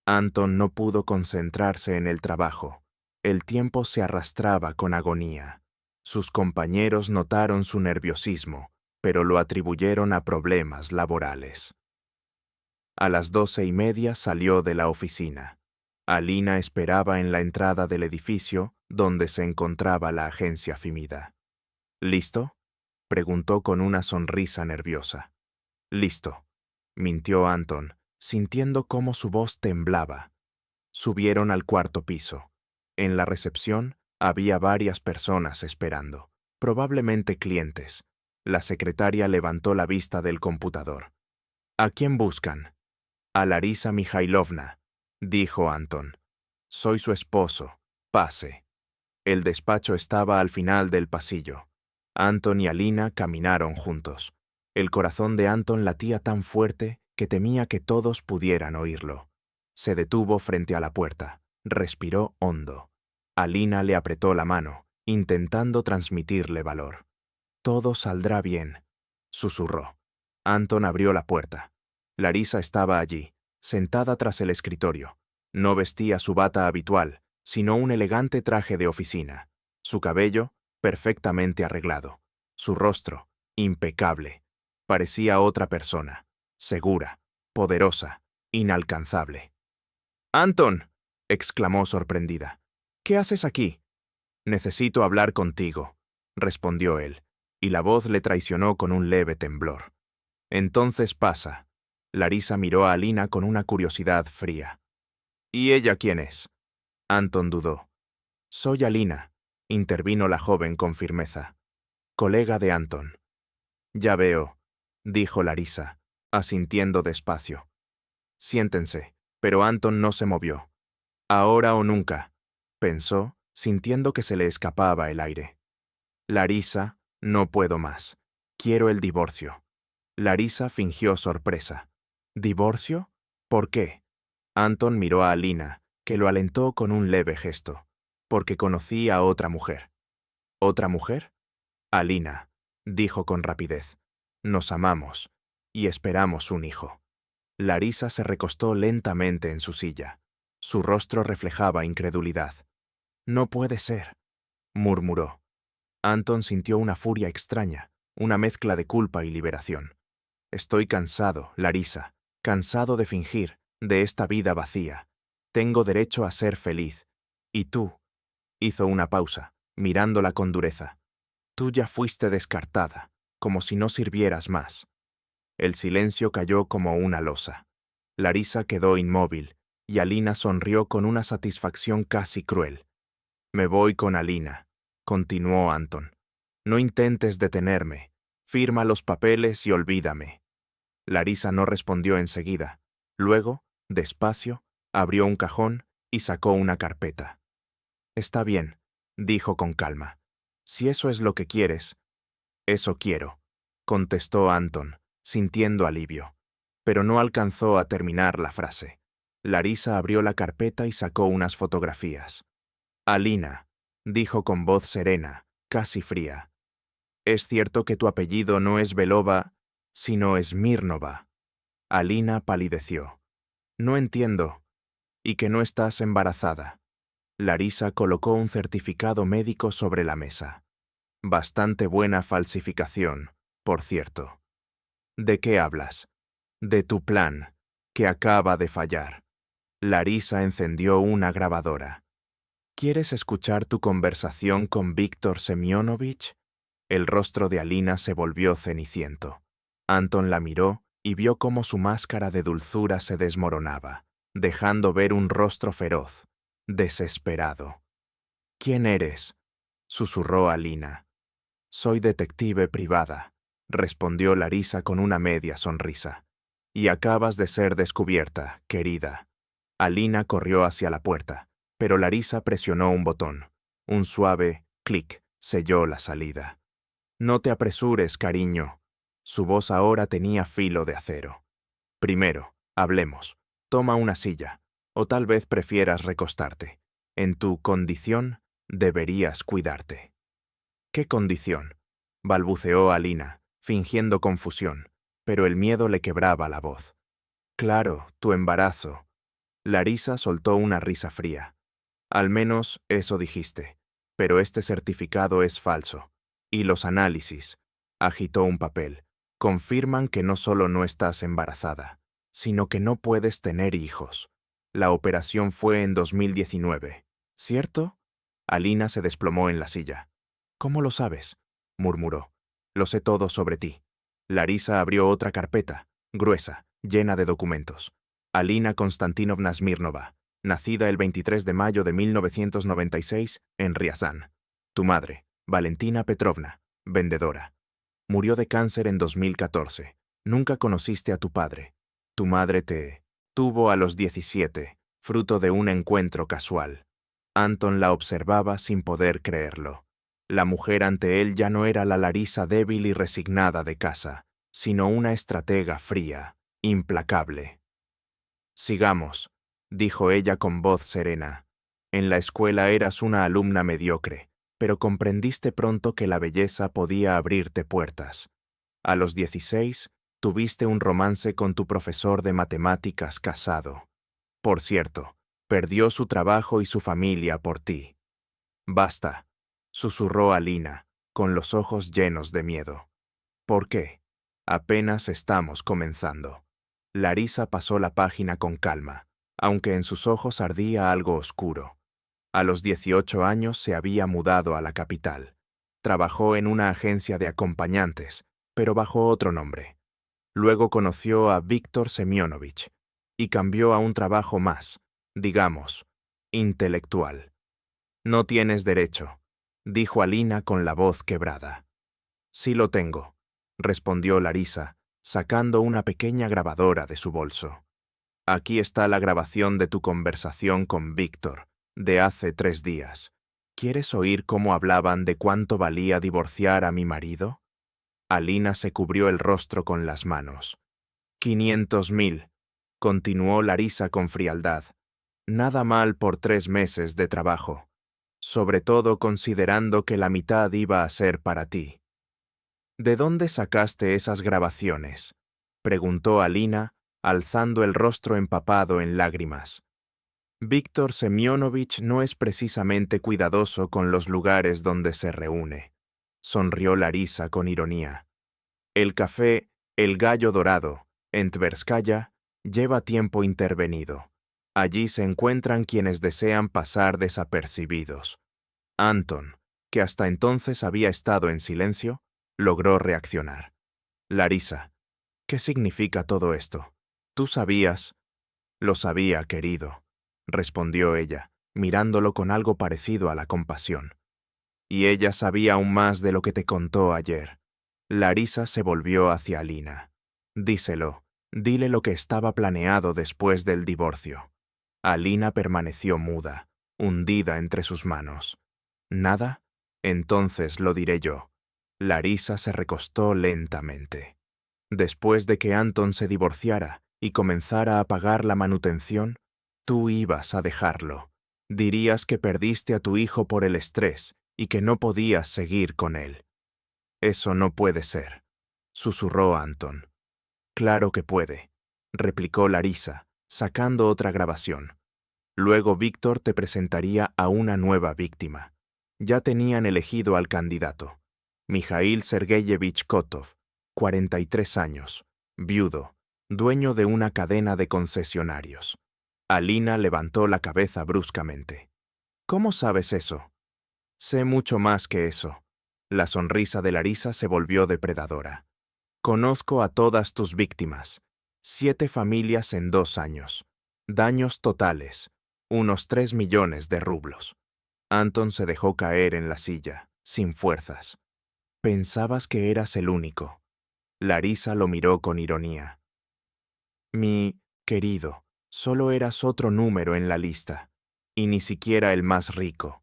Anton no pudo concentrarse en el trabajo. El tiempo se arrastraba con agonía. Sus compañeros notaron su nerviosismo, pero lo atribuyeron a problemas laborales. A las 12:30 salió de la oficina. Alina esperaba en la entrada del edificio donde se encontraba la agencia Fimida. «¿Listo?», preguntó con una sonrisa nerviosa. «Listo», mintió Anton, sintiendo cómo su voz temblaba. Subieron al cuarto piso. En la recepción, Había varias personas esperando, probablemente clientes. La secretaria levantó la vista del computador. ¿A quién buscan? A Larisa Mikhailovna, dijo Anton. Soy su esposo. Pase. El despacho estaba al final del pasillo. Anton y Alina caminaron juntos. El corazón de Anton latía tan fuerte que temía que todos pudieran oírlo. Se detuvo frente a la puerta. Respiró hondo. Alina le apretó la mano, intentando transmitirle valor. Todo saldrá bien, susurró. Anton abrió la puerta. Larisa estaba allí, sentada tras el escritorio. No vestía su bata habitual, sino un elegante traje de oficina. Su cabello, perfectamente arreglado. Su rostro, impecable. Parecía otra persona, segura, poderosa, inalcanzable. «¡Anton!», exclamó sorprendida. «¿Qué haces aquí?» «Necesito hablar contigo», respondió él, y la voz le traicionó con un leve temblor. «Entonces pasa». Larisa miró a Alina con una curiosidad fría. «¿Y ella quién es?». Anton dudó. «Soy Alina», intervino la joven con firmeza. «Colega de Anton». «Ya veo», dijo Larisa, asintiendo despacio. «Siéntense», pero Anton no se movió. «Ahora o nunca», pensó, sintiendo que se le escapaba el aire. «Larisa, no puedo más. Quiero el divorcio». Larisa fingió sorpresa. «¿Divorcio? ¿Por qué?». Anton miró a Alina, que lo alentó con un leve gesto. «Porque conocí a otra mujer». «¿Otra mujer?». «Alina», dijo con rapidez. «Nos amamos y esperamos un hijo». Larisa se recostó lentamente en su silla. Su rostro reflejaba incredulidad. «No puede ser», murmuró. Anton sintió una furia extraña, una mezcla de culpa y liberación. «Estoy cansado, Larisa, cansado de fingir, de esta vida vacía. Tengo derecho a ser feliz. Y tú», hizo una pausa, mirándola con dureza. «Tú ya fuiste descartada, como si no sirvieras más». El silencio cayó como una losa. Larisa quedó inmóvil, y Alina sonrió con una satisfacción casi cruel. «Me voy con Alina», continuó Anton. «No intentes detenerme. Firma los papeles y olvídame». Larisa no respondió enseguida. Luego, despacio, abrió un cajón y sacó una carpeta. «Está bien», dijo con calma. «Si eso es lo que quieres». «Eso quiero», contestó Anton, sintiendo alivio. Pero no alcanzó a terminar la frase. Larisa abrió la carpeta y sacó unas fotografías. «Alina», dijo con voz serena, casi fría. «Es cierto que tu apellido no es Belova, sino Smirnova». Alina palideció. «No entiendo». «Y que no estás embarazada». Larisa colocó un certificado médico sobre la mesa. «Bastante buena falsificación, por cierto». «¿De qué hablas?» «De tu plan, que acaba de fallar». Larisa encendió una grabadora. «¿Quieres escuchar tu conversación con Víctor Semyonovich?». El rostro de Alina se volvió ceniciento. Anton la miró y vio cómo su máscara de dulzura se desmoronaba, dejando ver un rostro feroz, desesperado. «¿Quién eres?», susurró Alina. «Soy detective privada», respondió Larisa con una media sonrisa. «Y acabas de ser descubierta, querida». Alina corrió hacia la puerta, pero Larisa presionó un botón. Un suave clic selló la salida. «No te apresures, cariño». Su voz ahora tenía filo de acero. «Primero, hablemos. Toma una silla, o tal vez prefieras recostarte. En tu condición, deberías cuidarte». «¿Qué condición?», balbuceó Alina, fingiendo confusión, pero el miedo le quebraba la voz. «Claro, tu embarazo». Larisa soltó una risa fría. «Al menos eso dijiste, pero este certificado es falso. Y los análisis», agitó un papel, «confirman que no solo no estás embarazada, sino que no puedes tener hijos. La operación fue en 2019, ¿cierto?». Alina se desplomó en la silla. «¿Cómo lo sabes?», murmuró. «Lo sé todo sobre ti». Larisa abrió otra carpeta, gruesa, llena de documentos. «Alina Konstantinovna Smirnova, nacida el 23 de mayo de 1996 en Riazán. Tu madre, Valentina Petrovna, vendedora. Murió de cáncer en 2014. Nunca conociste a tu padre. Tu madre te tuvo a los 17, fruto de un encuentro casual. Anton la observaba sin poder creerlo. La mujer ante él ya no era la Larisa débil y resignada de casa, sino una estratega fría, implacable. Sigamos, dijo ella con voz serena. En la escuela eras una alumna mediocre, pero comprendiste pronto que la belleza podía abrirte puertas. A los 16, tuviste un romance con tu profesor de matemáticas casado. Por cierto, perdió su trabajo y su familia por ti. Basta, susurró Alina, con los ojos llenos de miedo. ¿Por qué? Apenas estamos comenzando. Larisa pasó la página con calma, aunque en sus ojos ardía algo oscuro. A los 18 años se había mudado a la capital. Trabajó en una agencia de acompañantes, pero bajo otro nombre. Luego conoció a Víctor Semyonovich y cambió a un trabajo más, digamos, intelectual. No tienes derecho, dijo Alina con la voz quebrada. Sí lo tengo, respondió Larisa, sacando una pequeña grabadora de su bolso. Aquí está la grabación de tu conversación con Víctor, de hace 3 días. ¿Quieres oír cómo hablaban de cuánto valía divorciar a mi marido? Alina se cubrió el rostro con las manos. 500.000, continuó Larisa con frialdad. Nada mal por 3 meses de trabajo, sobre todo considerando que la mitad iba a ser para ti. ¿De dónde sacaste esas grabaciones?, preguntó Alina, alzando el rostro empapado en lágrimas. Víctor Semyonovich no es precisamente cuidadoso con los lugares donde se reúne, sonrió Larisa con ironía. El café El Gallo Dorado, en Tverskaya, lleva tiempo intervenido. Allí se encuentran quienes desean pasar desapercibidos. Anton, que hasta entonces había estado en silencio, logró reaccionar. Larisa, ¿qué significa todo esto? ¿Tú sabías? Lo sabía, querido, respondió ella, mirándolo con algo parecido a la compasión. Y ella sabía aún más de lo que te contó ayer. Larisa se volvió hacia Alina. Díselo, dile lo que estaba planeado después del divorcio. Alina permaneció muda, hundida entre sus manos. ¿Nada? Entonces lo diré yo. Larisa se recostó lentamente. Después de que Anton se divorciara y comenzara a pagar la manutención, tú ibas a dejarlo. Dirías que perdiste a tu hijo por el estrés y que no podías seguir con él. Eso no puede ser, susurró Anton. Claro que puede, replicó Larisa, sacando otra grabación. Luego Víctor te presentaría a una nueva víctima. Ya tenían elegido al candidato. Mijail Sergeyevich Kotov, 43 años, viudo, dueño de una cadena de concesionarios. Alina levantó la cabeza bruscamente. ¿Cómo sabes eso? Sé mucho más que eso. La sonrisa de Larisa se volvió depredadora. Conozco a todas tus víctimas. 7 familias en 2 años. Daños totales. Unos 3 millones de rublos. Anton se dejó caer en la silla, sin fuerzas. Pensabas que eras el único. Larisa lo miró con ironía. Mi querido, solo eras otro número en la lista, y ni siquiera el más rico.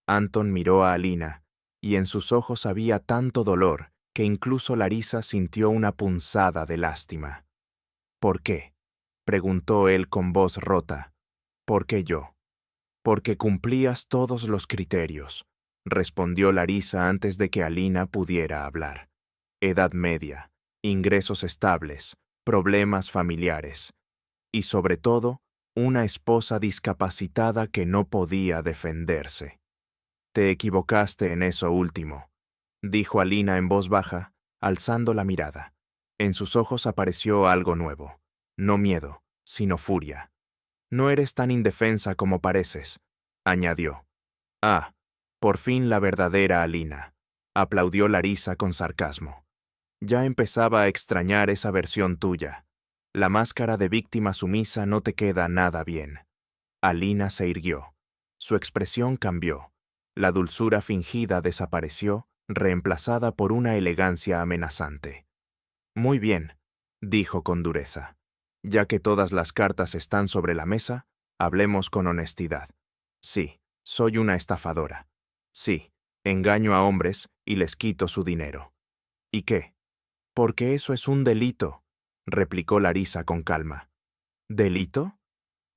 Anton miró a Alina, y en sus ojos había tanto dolor que incluso Larisa sintió una punzada de lástima. ¿Por qué?, preguntó él con voz rota. ¿Por qué yo? Porque cumplías todos los criterios, respondió Larisa antes de que Alina pudiera hablar. Edad media, ingresos estables, problemas familiares, y sobre todo, una esposa discapacitada que no podía defenderse. Te equivocaste en eso último, dijo Alina en voz baja, alzando la mirada. En sus ojos apareció algo nuevo, no miedo, sino furia. No eres tan indefensa como pareces, añadió. Ah, por fin la verdadera Alina, aplaudió Larisa con sarcasmo. Ya empezaba a extrañar esa versión tuya. La máscara de víctima sumisa no te queda nada bien. Alina se irguió. Su expresión cambió. La dulzura fingida desapareció, reemplazada por una elegancia amenazante. Muy bien, dijo con dureza. Ya que todas las cartas están sobre la mesa, hablemos con honestidad. Sí, soy una estafadora. Sí, engaño a hombres y les quito su dinero. ¿Y qué? Porque eso es un delito, replicó Larisa con calma. ¿Delito?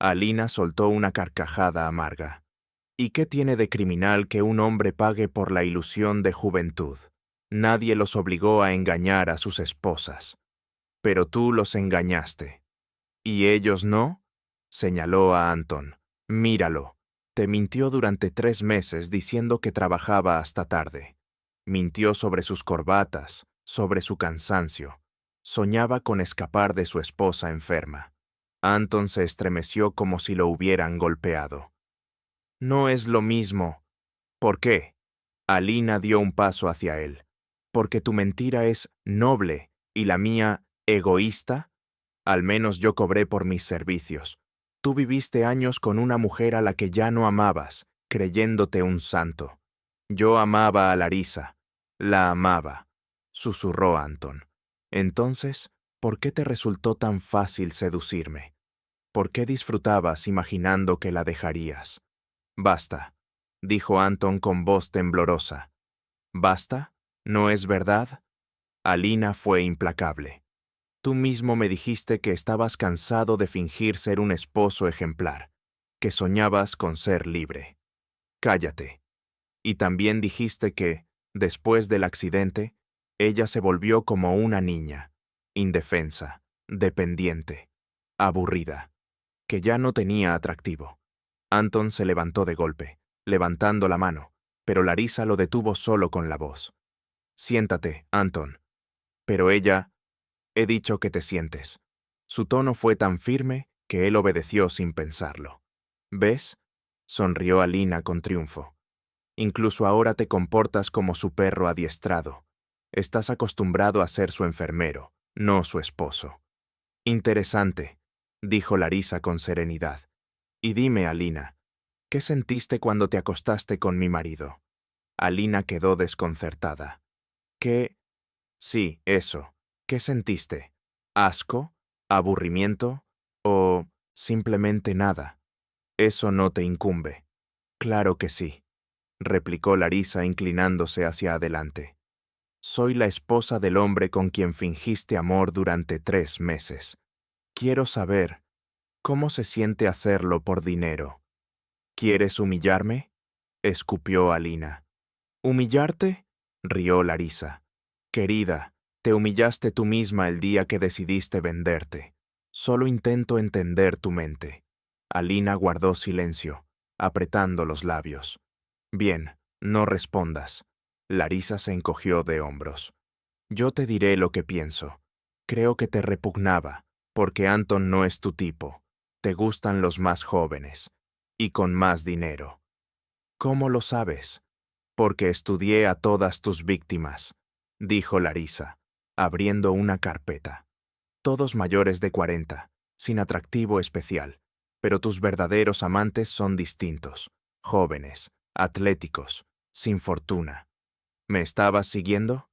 Alina soltó una carcajada amarga. ¿Y qué tiene de criminal que un hombre pague por la ilusión de juventud? Nadie los obligó a engañar a sus esposas. Pero tú los engañaste. ¿Y ellos no? Señaló a Anton. Míralo. Te mintió durante 3 meses diciendo que trabajaba hasta tarde. Mintió sobre sus corbatas, sobre su cansancio. Soñaba con escapar de su esposa enferma. Anton se estremeció como si lo hubieran golpeado. No es lo mismo. ¿Por qué? Alina dio un paso hacia él. ¿Porque tu mentira es noble y la mía egoísta? Al menos yo cobré por mis servicios. Tú viviste años con una mujer a la que ya no amabas, creyéndote un santo. Yo amaba a Larisa. La amaba, susurró Anton. Entonces, ¿por qué te resultó tan fácil seducirme? ¿Por qué disfrutabas imaginando que la dejarías? Basta, dijo Anton con voz temblorosa. ¿Basta? ¿No es verdad? Alina fue implacable. Tú mismo me dijiste que estabas cansado de fingir ser un esposo ejemplar, que soñabas con ser libre. Cállate. Y también dijiste que, después del accidente, ella se volvió como una niña, indefensa, dependiente, aburrida, que ya no tenía atractivo. Anton se levantó de golpe, levantando la mano, pero Larisa lo detuvo solo con la voz. Siéntate, Anton. Pero ella... He dicho que te sientes. Su tono fue tan firme que él obedeció sin pensarlo. ¿Ves? Sonrió Alina con triunfo. Incluso ahora te comportas como su perro adiestrado. Estás acostumbrado a ser su enfermero, no su esposo. Interesante, dijo Larisa con serenidad. Y dime, Alina, ¿qué sentiste cuando te acostaste con mi marido? Alina quedó desconcertada. ¿Qué? Sí, eso. ¿Qué sentiste? ¿Asco? ¿Aburrimiento? ¿O simplemente nada? Eso no te incumbe. Claro que sí, replicó Larisa inclinándose hacia adelante. Soy la esposa del hombre con quien fingiste amor durante 3 meses. Quiero saber, ¿cómo se siente hacerlo por dinero? ¿Quieres humillarme? Escupió Alina. ¿Humillarte? Rió Larisa. Querida, te humillaste tú misma el día que decidiste venderte. Solo intento entender tu mente. Alina guardó silencio, apretando los labios. Bien, no respondas. Larisa se encogió de hombros. Yo te diré lo que pienso. Creo que te repugnaba, porque Anton no es tu tipo. Te gustan los más jóvenes. Y con más dinero. ¿Cómo lo sabes? Porque estudié a todas tus víctimas, dijo Larisa, abriendo una carpeta. Todos mayores de 40, sin atractivo especial, pero tus verdaderos amantes son distintos, jóvenes, atléticos, sin fortuna. ¿Me estabas siguiendo?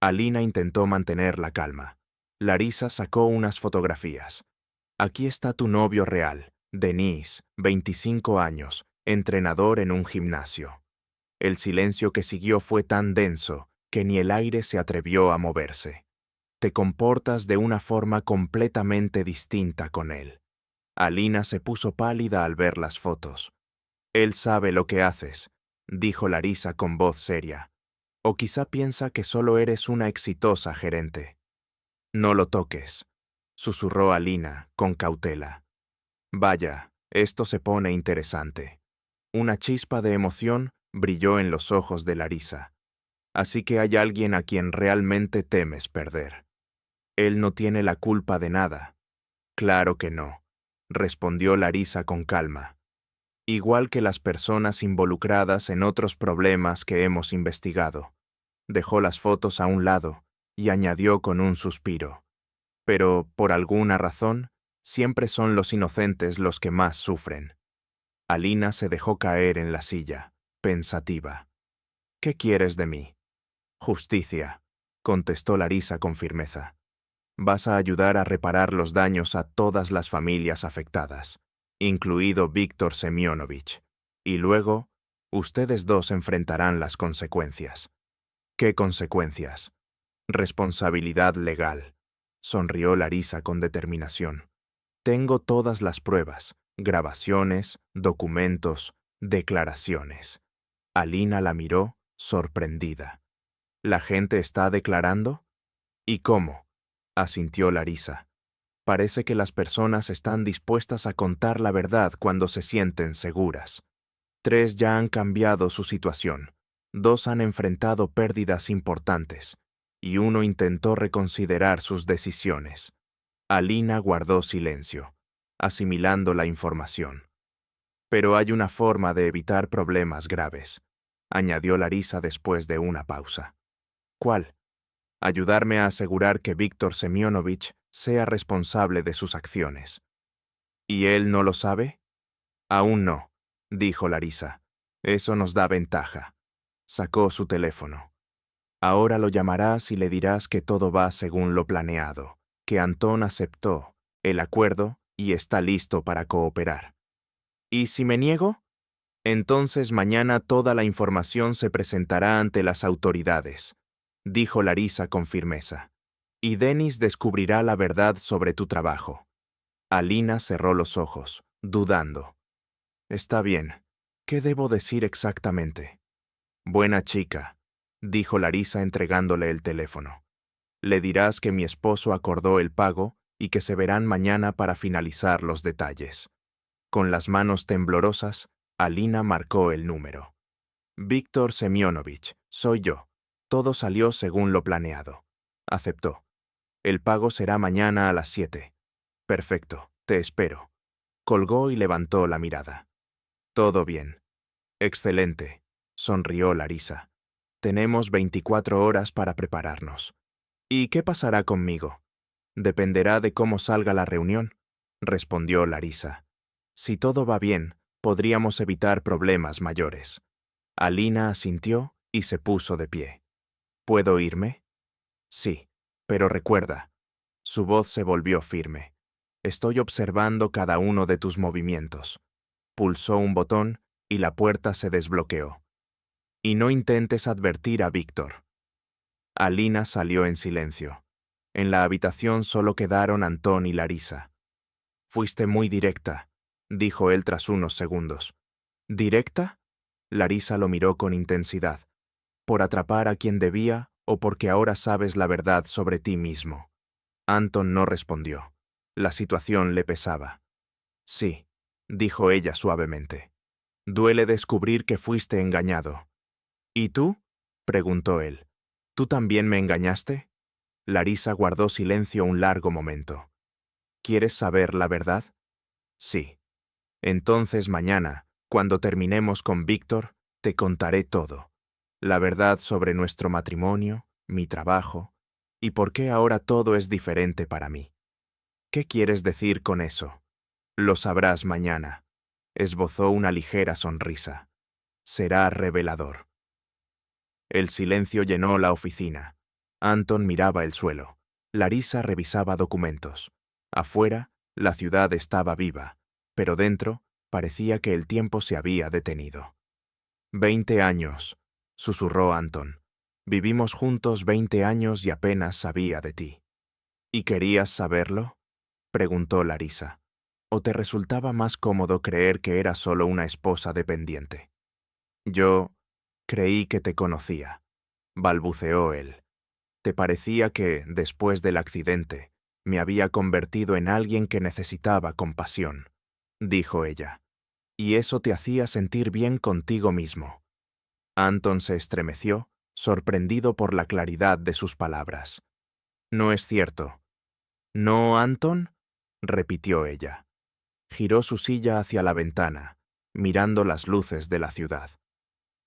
Alina intentó mantener la calma. Larisa sacó unas fotografías. Aquí está tu novio real, Denis, 25 años, entrenador en un gimnasio. El silencio que siguió fue tan denso que ni el aire se atrevió a moverse. Te comportas de una forma completamente distinta con él. Alina se puso pálida al ver las fotos. Él sabe lo que haces, dijo Larisa con voz seria. O quizá piensa que solo eres una exitosa gerente. No lo toques, susurró Alina con cautela. Vaya, esto se pone interesante. Una chispa de emoción brilló en los ojos de Larisa. Así que hay alguien a quien realmente temes perder. Él no tiene la culpa de nada. Claro que no, respondió Larisa con calma. Igual que las personas involucradas en otros problemas que hemos investigado. Dejó las fotos a un lado y añadió con un suspiro. Pero, por alguna razón, siempre son los inocentes los que más sufren. Alina se dejó caer en la silla, pensativa. ¿Qué quieres de mí? Justicia, contestó Larisa con firmeza. Vas a ayudar a reparar los daños a todas las familias afectadas, incluido Víctor Semyonovich. Y luego, ustedes dos enfrentarán las consecuencias. ¿Qué consecuencias? Responsabilidad legal, sonrió Larisa con determinación. Tengo todas las pruebas, grabaciones, documentos, declaraciones. Alina la miró, sorprendida. ¿La gente está declarando? ¿Y cómo? Asintió Larisa. Parece que las personas están dispuestas a contar la verdad cuando se sienten seguras. 3 ya han cambiado su situación, 2 han enfrentado pérdidas importantes, y 1 intentó reconsiderar sus decisiones. Alina guardó silencio, asimilando la información. Pero hay una forma de evitar problemas graves, añadió Larisa después de una pausa. ¿Cuál? Ayudarme a asegurar que Víctor Semyonovich sea responsable de sus acciones. ¿Y él no lo sabe? Aún no, dijo Larisa. Eso nos da ventaja. Sacó su teléfono. Ahora lo llamarás y le dirás que todo va según lo planeado, que Antón aceptó el acuerdo y está listo para cooperar. ¿Y si me niego? Entonces mañana toda la información se presentará ante las autoridades, dijo Larisa con firmeza. Y Denis descubrirá la verdad sobre tu trabajo. Alina cerró los ojos, dudando. Está bien. ¿Qué debo decir exactamente? Buena chica, dijo Larisa entregándole el teléfono. Le dirás que mi esposo acordó el pago y que se verán mañana para finalizar los detalles. Con las manos temblorosas, Alina marcó el número. Víctor Semyonovich, soy yo. Todo salió según lo planeado. Aceptó. El pago será mañana a las 7. Perfecto, te espero. Colgó y levantó la mirada. Todo bien. Excelente, sonrió Larisa. Tenemos 24 horas para prepararnos. ¿Y qué pasará conmigo? Dependerá de cómo salga la reunión, respondió Larisa. Si todo va bien, podríamos evitar problemas mayores. Alina asintió y se puso de pie. ¿Puedo irme? Sí, pero recuerda. Su voz se volvió firme. Estoy observando cada uno de tus movimientos. Pulsó un botón y la puerta se desbloqueó. Y no intentes advertir a Víctor. Alina salió en silencio. En la habitación solo quedaron Antón y Larisa. Fuiste muy directa, dijo él tras unos segundos. ¿Directa? Larisa lo miró con intensidad. ¿Por atrapar a quien debía o porque ahora sabes la verdad sobre ti mismo? Antón no respondió. La situación le pesaba. Sí, dijo ella suavemente. Duele descubrir que fuiste engañado. ¿Y tú? Preguntó él. ¿Tú también me engañaste? Larisa guardó silencio un largo momento. ¿Quieres saber la verdad? Sí. Entonces mañana, cuando terminemos con Víctor, te contaré todo. La verdad sobre nuestro matrimonio, mi trabajo, y por qué ahora todo es diferente para mí. ¿Qué quieres decir con eso? Lo sabrás mañana. Esbozó una ligera sonrisa. Será revelador. El silencio llenó la oficina. Antón miraba el suelo. Larisa revisaba documentos. Afuera, la ciudad estaba viva, pero dentro parecía que el tiempo se había detenido. 20 años, susurró Antón. Vivimos juntos 20 años y apenas sabía de ti. ¿Y querías saberlo? Preguntó Larisa. ¿O te resultaba más cómodo creer que era solo una esposa dependiente? Yo creí que te conocía, balbuceó él. Te parecía que, después del accidente, me había convertido en alguien que necesitaba compasión, dijo ella. Y eso te hacía sentir bien contigo mismo. Antón se estremeció, sorprendido por la claridad de sus palabras. No es cierto. ¿No, Antón? Repitió ella. Giró su silla hacia la ventana, mirando las luces de la ciudad.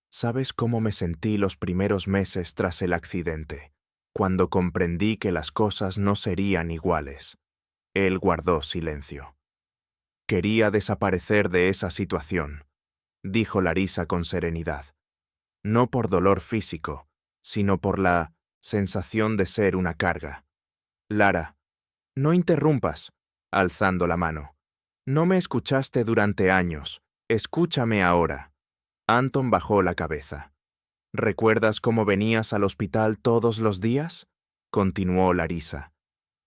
¿Sabes cómo me sentí los primeros meses tras el accidente, cuando comprendí que las cosas no serían iguales? Él guardó silencio. Quería desaparecer de esa situación, dijo Larisa con serenidad. No por dolor físico, sino por la sensación de ser una carga. Lara, no interrumpas, alzando la mano. No me escuchaste durante años, escúchame ahora. Anton bajó la cabeza. ¿Recuerdas cómo venías al hospital todos los días? Continuó Larisa.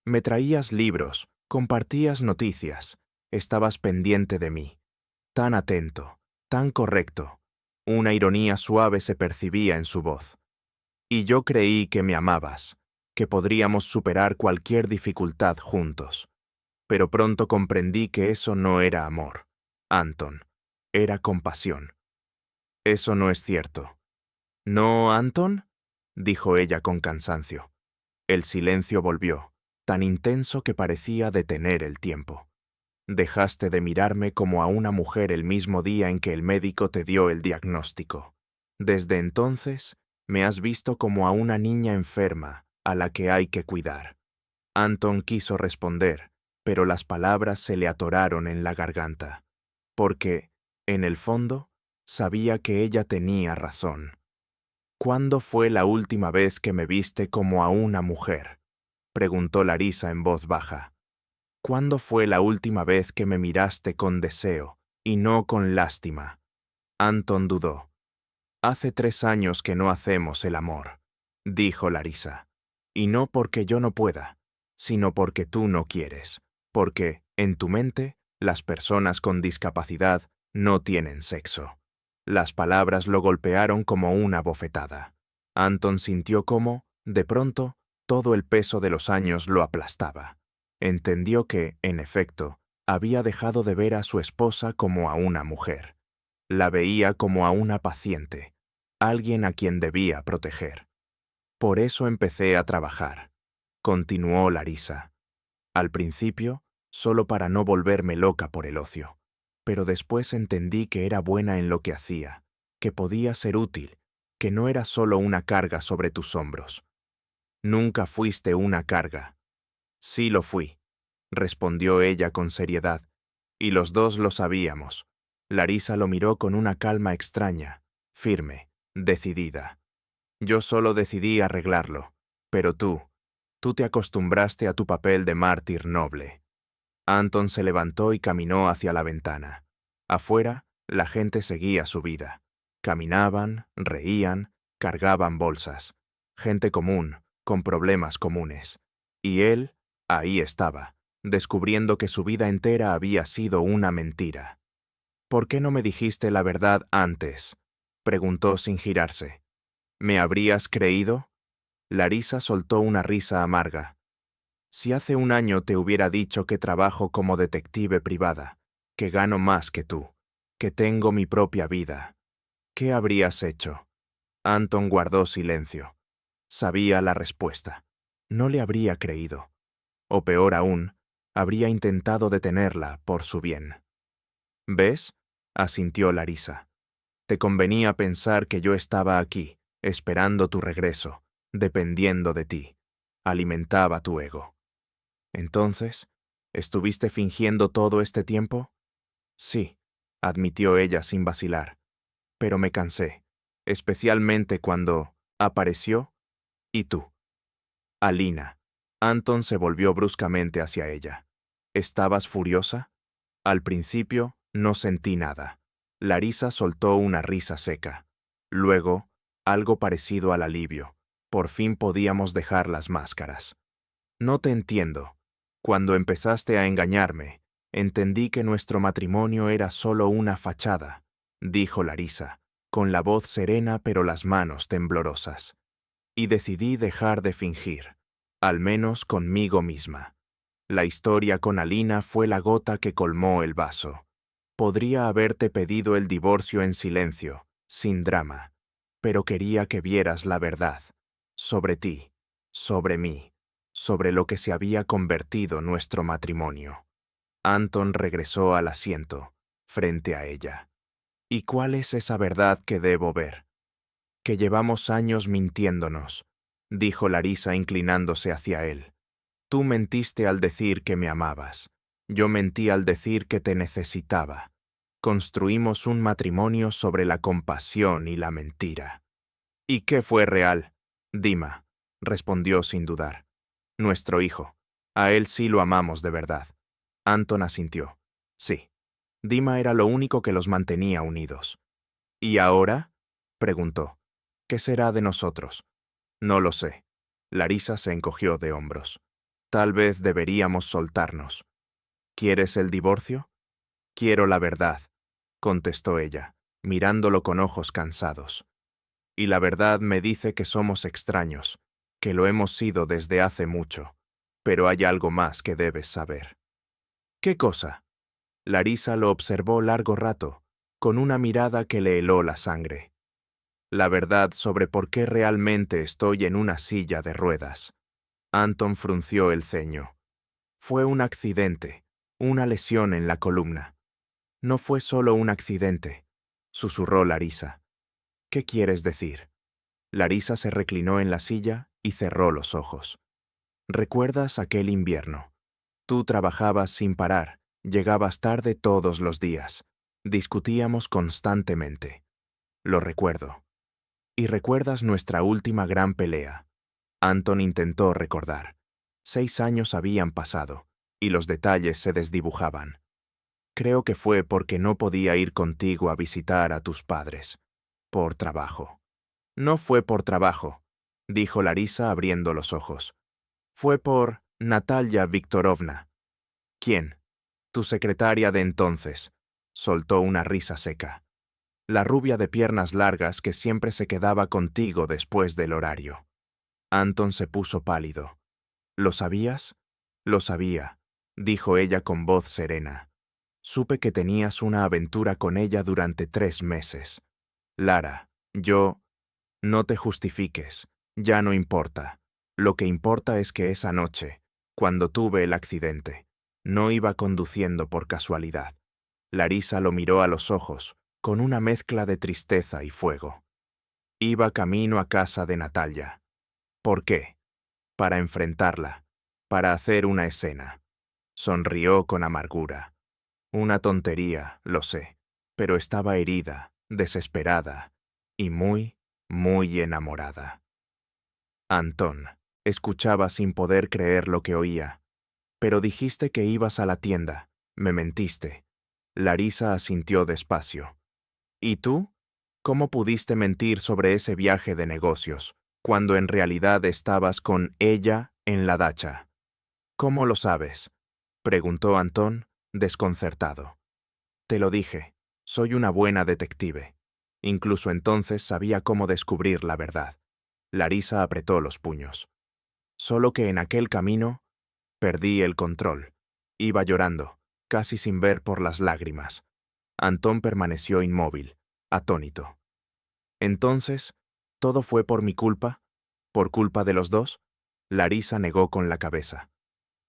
Me traías libros, compartías noticias, estabas pendiente de mí. Tan atento, tan correcto. Una ironía suave se percibía en su voz. Y yo creí que me amabas, que podríamos superar cualquier dificultad juntos. Pero pronto comprendí que eso no era amor, Anton, era compasión. Eso no es cierto. ¿No, Anton?, dijo ella con cansancio. El silencio volvió, tan intenso que parecía detener el tiempo. Dejaste de mirarme como a una mujer el mismo día en que el médico te dio el diagnóstico. Desde entonces, me has visto como a una niña enferma a la que hay que cuidar. Anton quiso responder, pero las palabras se le atoraron en la garganta, porque, en el fondo, sabía que ella tenía razón. ¿Cuándo fue la última vez que me viste como a una mujer?, preguntó Larisa en voz baja. ¿Cuándo fue la última vez que me miraste con deseo y no con lástima? Anton dudó. Hace 3 años que no hacemos el amor, dijo Larisa. Y no porque yo no pueda, sino porque tú no quieres, porque, en tu mente, las personas con discapacidad no tienen sexo. Las palabras lo golpearon como una bofetada. Anton sintió cómo, de pronto, todo el peso de los años lo aplastaba. Entendió que, en efecto, había dejado de ver a su esposa como a una mujer. La veía como a una paciente, alguien a quien debía proteger. Por eso empecé a trabajar, continuó Larisa. Al principio, solo para no volverme loca por el ocio. Pero después entendí que era buena en lo que hacía, que podía ser útil, que no era solo una carga sobre tus hombros. Nunca fuiste una carga. Sí lo fui, respondió ella con seriedad, y los dos lo sabíamos. Larisa lo miró con una calma extraña, firme, decidida. Yo solo decidí arreglarlo, pero tú te acostumbraste a tu papel de mártir noble. Anton se levantó y caminó hacia la ventana. Afuera, la gente seguía su vida. Caminaban, reían, cargaban bolsas. Gente común, con problemas comunes. Y él, ahí estaba, descubriendo que su vida entera había sido una mentira. ¿Por qué no me dijiste la verdad antes?, preguntó sin girarse. ¿Me habrías creído? Larisa soltó una risa amarga. Si hace 1 año te hubiera dicho que trabajo como detective privada, que gano más que tú, que tengo mi propia vida, ¿qué habrías hecho? Anton guardó silencio. Sabía la respuesta. No le habría creído. O peor aún, habría intentado detenerla por su bien. ¿Ves?, asintió Larisa. Te convenía pensar que yo estaba aquí, esperando tu regreso, dependiendo de ti. Alimentaba tu ego. Entonces, ¿estuviste fingiendo todo este tiempo? Sí, admitió ella sin vacilar. Pero me cansé, especialmente cuando apareció y tú. Alina. Anton se volvió bruscamente hacia ella. ¿Estabas furiosa? Al principio, no sentí nada. Larisa soltó una risa seca. Luego, algo parecido al alivio. Por fin podíamos dejar las máscaras. No te entiendo. Cuando empezaste a engañarme, entendí que nuestro matrimonio era solo una fachada, dijo Larisa, con la voz serena pero las manos temblorosas. Y decidí dejar de fingir, al menos conmigo misma. La historia con Alina fue la gota que colmó el vaso. Podría haberte pedido el divorcio en silencio, sin drama, pero quería que vieras la verdad, sobre ti, sobre mí, sobre lo que se había convertido nuestro matrimonio. Anton regresó al asiento, frente a ella. ¿Y cuál es esa verdad que debo ver? Que llevamos años mintiéndonos, dijo Larisa inclinándose hacia él. Tú mentiste al decir que me amabas. Yo mentí al decir que te necesitaba. Construimos un matrimonio sobre la compasión y la mentira. ¿Y qué fue real? Dima, respondió sin dudar. Nuestro hijo. A él sí lo amamos de verdad. Anton asintió. Sí. Dima era lo único que los mantenía unidos. ¿Y ahora? Preguntó. ¿Qué será de nosotros? No lo sé. Larisa se encogió de hombros. Tal vez deberíamos soltarnos. ¿Quieres el divorcio? Quiero la verdad, contestó ella, mirándolo con ojos cansados. Y la verdad me dice que somos extraños, que lo hemos sido desde hace mucho, pero hay algo más que debes saber. ¿Qué cosa? Larisa lo observó largo rato, con una mirada que le heló la sangre. La verdad sobre por qué realmente estoy en una silla de ruedas. Anton frunció el ceño. Fue un accidente, una lesión en la columna. No fue solo un accidente, susurró Larisa. ¿Qué quieres decir? Larisa se reclinó en la silla y cerró los ojos. ¿Recuerdas aquel invierno? Tú trabajabas sin parar, llegabas tarde todos los días. Discutíamos constantemente. Lo recuerdo. ¿Y recuerdas nuestra última gran pelea? Anton intentó recordar. 6 años habían pasado, y los detalles se desdibujaban. Creo que fue porque no podía ir contigo a visitar a tus padres. Por trabajo. No fue por trabajo, dijo Larisa abriendo los ojos. Fue por Natalia Viktorovna. ¿Quién? Tu secretaria de entonces. Soltó una risa seca. La rubia de piernas largas que siempre se quedaba contigo después del horario. Anton se puso pálido. ¿Lo sabías? Lo sabía, dijo ella con voz serena. Supe que tenías una aventura con ella durante 3 meses. Lara, yo... No te justifiques, ya no importa. Lo que importa es que esa noche, cuando tuve el accidente, no iba conduciendo por casualidad. Larisa lo miró a los ojos, con una mezcla de tristeza y fuego. Iba camino a casa de Natalia. ¿Por qué? Para enfrentarla, para hacer una escena. Sonrió con amargura. Una tontería, lo sé, pero estaba herida, desesperada y muy enamorada. Antón, escuchaba sin poder creer lo que oía. Pero dijiste que ibas a la tienda. Me mentiste. Larisa asintió despacio. ¿Y tú? ¿Cómo pudiste mentir sobre ese viaje de negocios, cuando en realidad estabas con ella en la dacha? ¿Cómo lo sabes? Preguntó Antón, desconcertado. Te lo dije, soy una buena detective. Incluso entonces sabía cómo descubrir la verdad. Larisa apretó los puños. Solo que en aquel camino perdí el control. Iba llorando, casi sin ver por las lágrimas. Antón permaneció inmóvil, atónito. Entonces, ¿todo fue por mi culpa? ¿Por culpa de los dos? Larisa negó con la cabeza.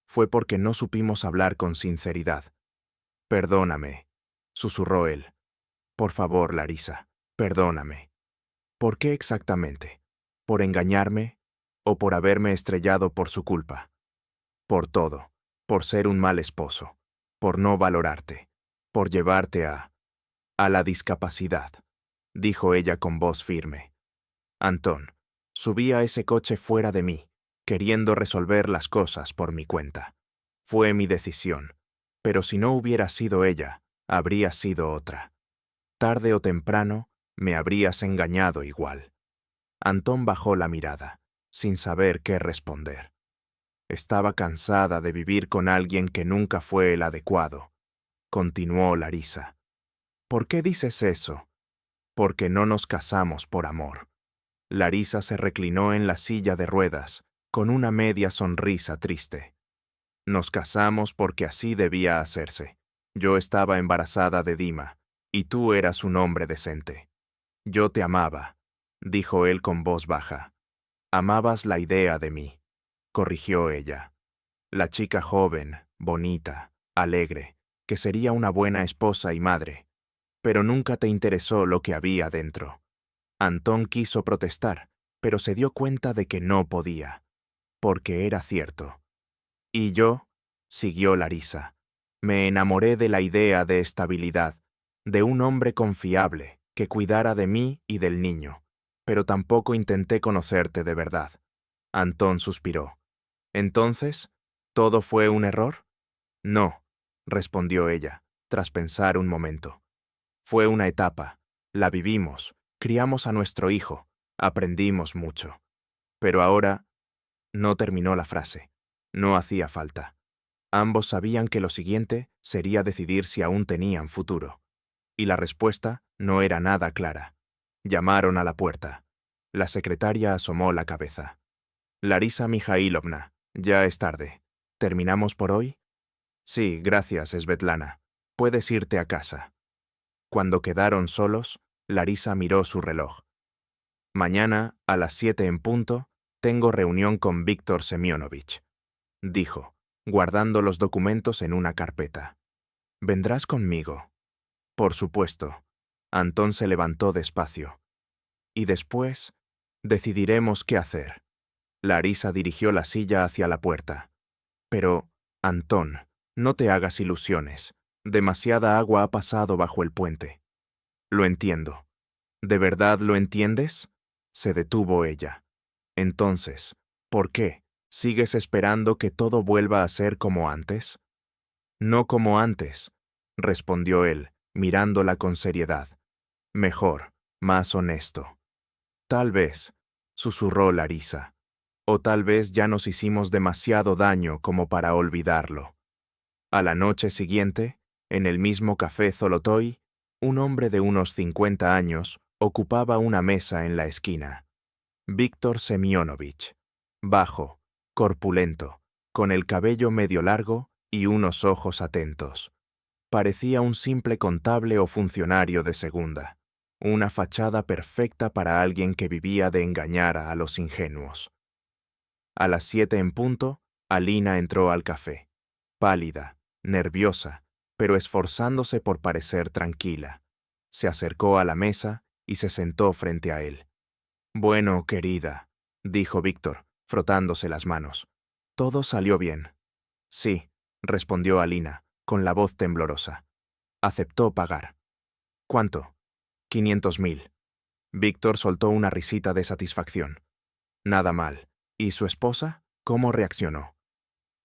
Fue porque no supimos hablar con sinceridad. Perdóname, susurró él. Por favor, Larisa, perdóname. ¿Por qué exactamente? ¿Por engañarme o por haberme estrellado por su culpa? Por todo, por ser un mal esposo, por no valorarte, por llevarte a la discapacidad, dijo ella con voz firme. Antón, subí a ese coche fuera de mí, queriendo resolver las cosas por mi cuenta. Fue mi decisión, pero si no hubiera sido ella, habría sido otra. Tarde o temprano, me habrías engañado igual. Antón bajó la mirada, sin saber qué responder. Estaba cansada de vivir con alguien que nunca fue el adecuado. Continuó Larisa. ¿Por qué dices eso? Porque no nos casamos por amor. Larisa se reclinó en la silla de ruedas, con una media sonrisa triste. Nos casamos porque así debía hacerse. Yo estaba embarazada de Dima, y tú eras un hombre decente. Yo te amaba, dijo él con voz baja. Amabas la idea de mí, corrigió ella. La chica joven, bonita, alegre, que sería una buena esposa y madre. Pero nunca te interesó lo que había dentro. Antón quiso protestar, pero se dio cuenta de que no podía, porque era cierto. ¿Y yo? Siguió Larisa. Me enamoré de la idea de estabilidad, de un hombre confiable que cuidara de mí y del niño, pero tampoco intenté conocerte de verdad. Antón suspiró. ¿Entonces, todo fue un error? No, respondió ella, tras pensar un momento. Fue una etapa, la vivimos, criamos a nuestro hijo, aprendimos mucho. Pero ahora, no terminó la frase. No hacía falta. Ambos sabían que lo siguiente sería decidir si aún tenían futuro. Y la respuesta no era nada clara. Llamaron a la puerta. La secretaria asomó la cabeza. Larisa Mijailovna, ya es tarde. ¿Terminamos por hoy? Sí, gracias, Svetlana. Puedes irte a casa. Cuando quedaron solos, Larisa miró su reloj. Mañana, a las 7 en punto, tengo reunión con Víctor Semyonovich, dijo, guardando los documentos en una carpeta. ¿Vendrás conmigo? Por supuesto. Antón se levantó despacio. Y después, decidiremos qué hacer. Larisa dirigió la silla hacia la puerta. Pero, Antón, no te hagas ilusiones. Demasiada agua ha pasado bajo el puente. Lo entiendo. ¿De verdad lo entiendes? Se detuvo ella. Entonces, ¿por qué? ¿Sigues esperando que todo vuelva a ser como antes? No como antes, respondió él, mirándola con seriedad. Mejor, más honesto. Tal vez, susurró Larisa. O tal vez ya nos hicimos demasiado daño como para olvidarlo. A la noche siguiente, en el mismo café Zolotoy, un hombre de unos 50 años ocupaba una mesa en la esquina. Víctor Semyonovich, bajo, corpulento, con el cabello medio largo y unos ojos atentos. Parecía un simple contable o funcionario de segunda, una fachada perfecta para alguien que vivía de engañar a los ingenuos. A las 7 en punto, Alina entró al café, pálida, nerviosa, pero esforzándose por parecer tranquila. Se acercó a la mesa y se sentó frente a él. Bueno, querida, dijo Víctor, frotándose las manos. Todo salió bien. Sí, respondió Alina, con la voz temblorosa. Aceptó pagar. ¿Cuánto? 500.000. Víctor soltó una risita de satisfacción. Nada mal. ¿Y su esposa? ¿Cómo reaccionó?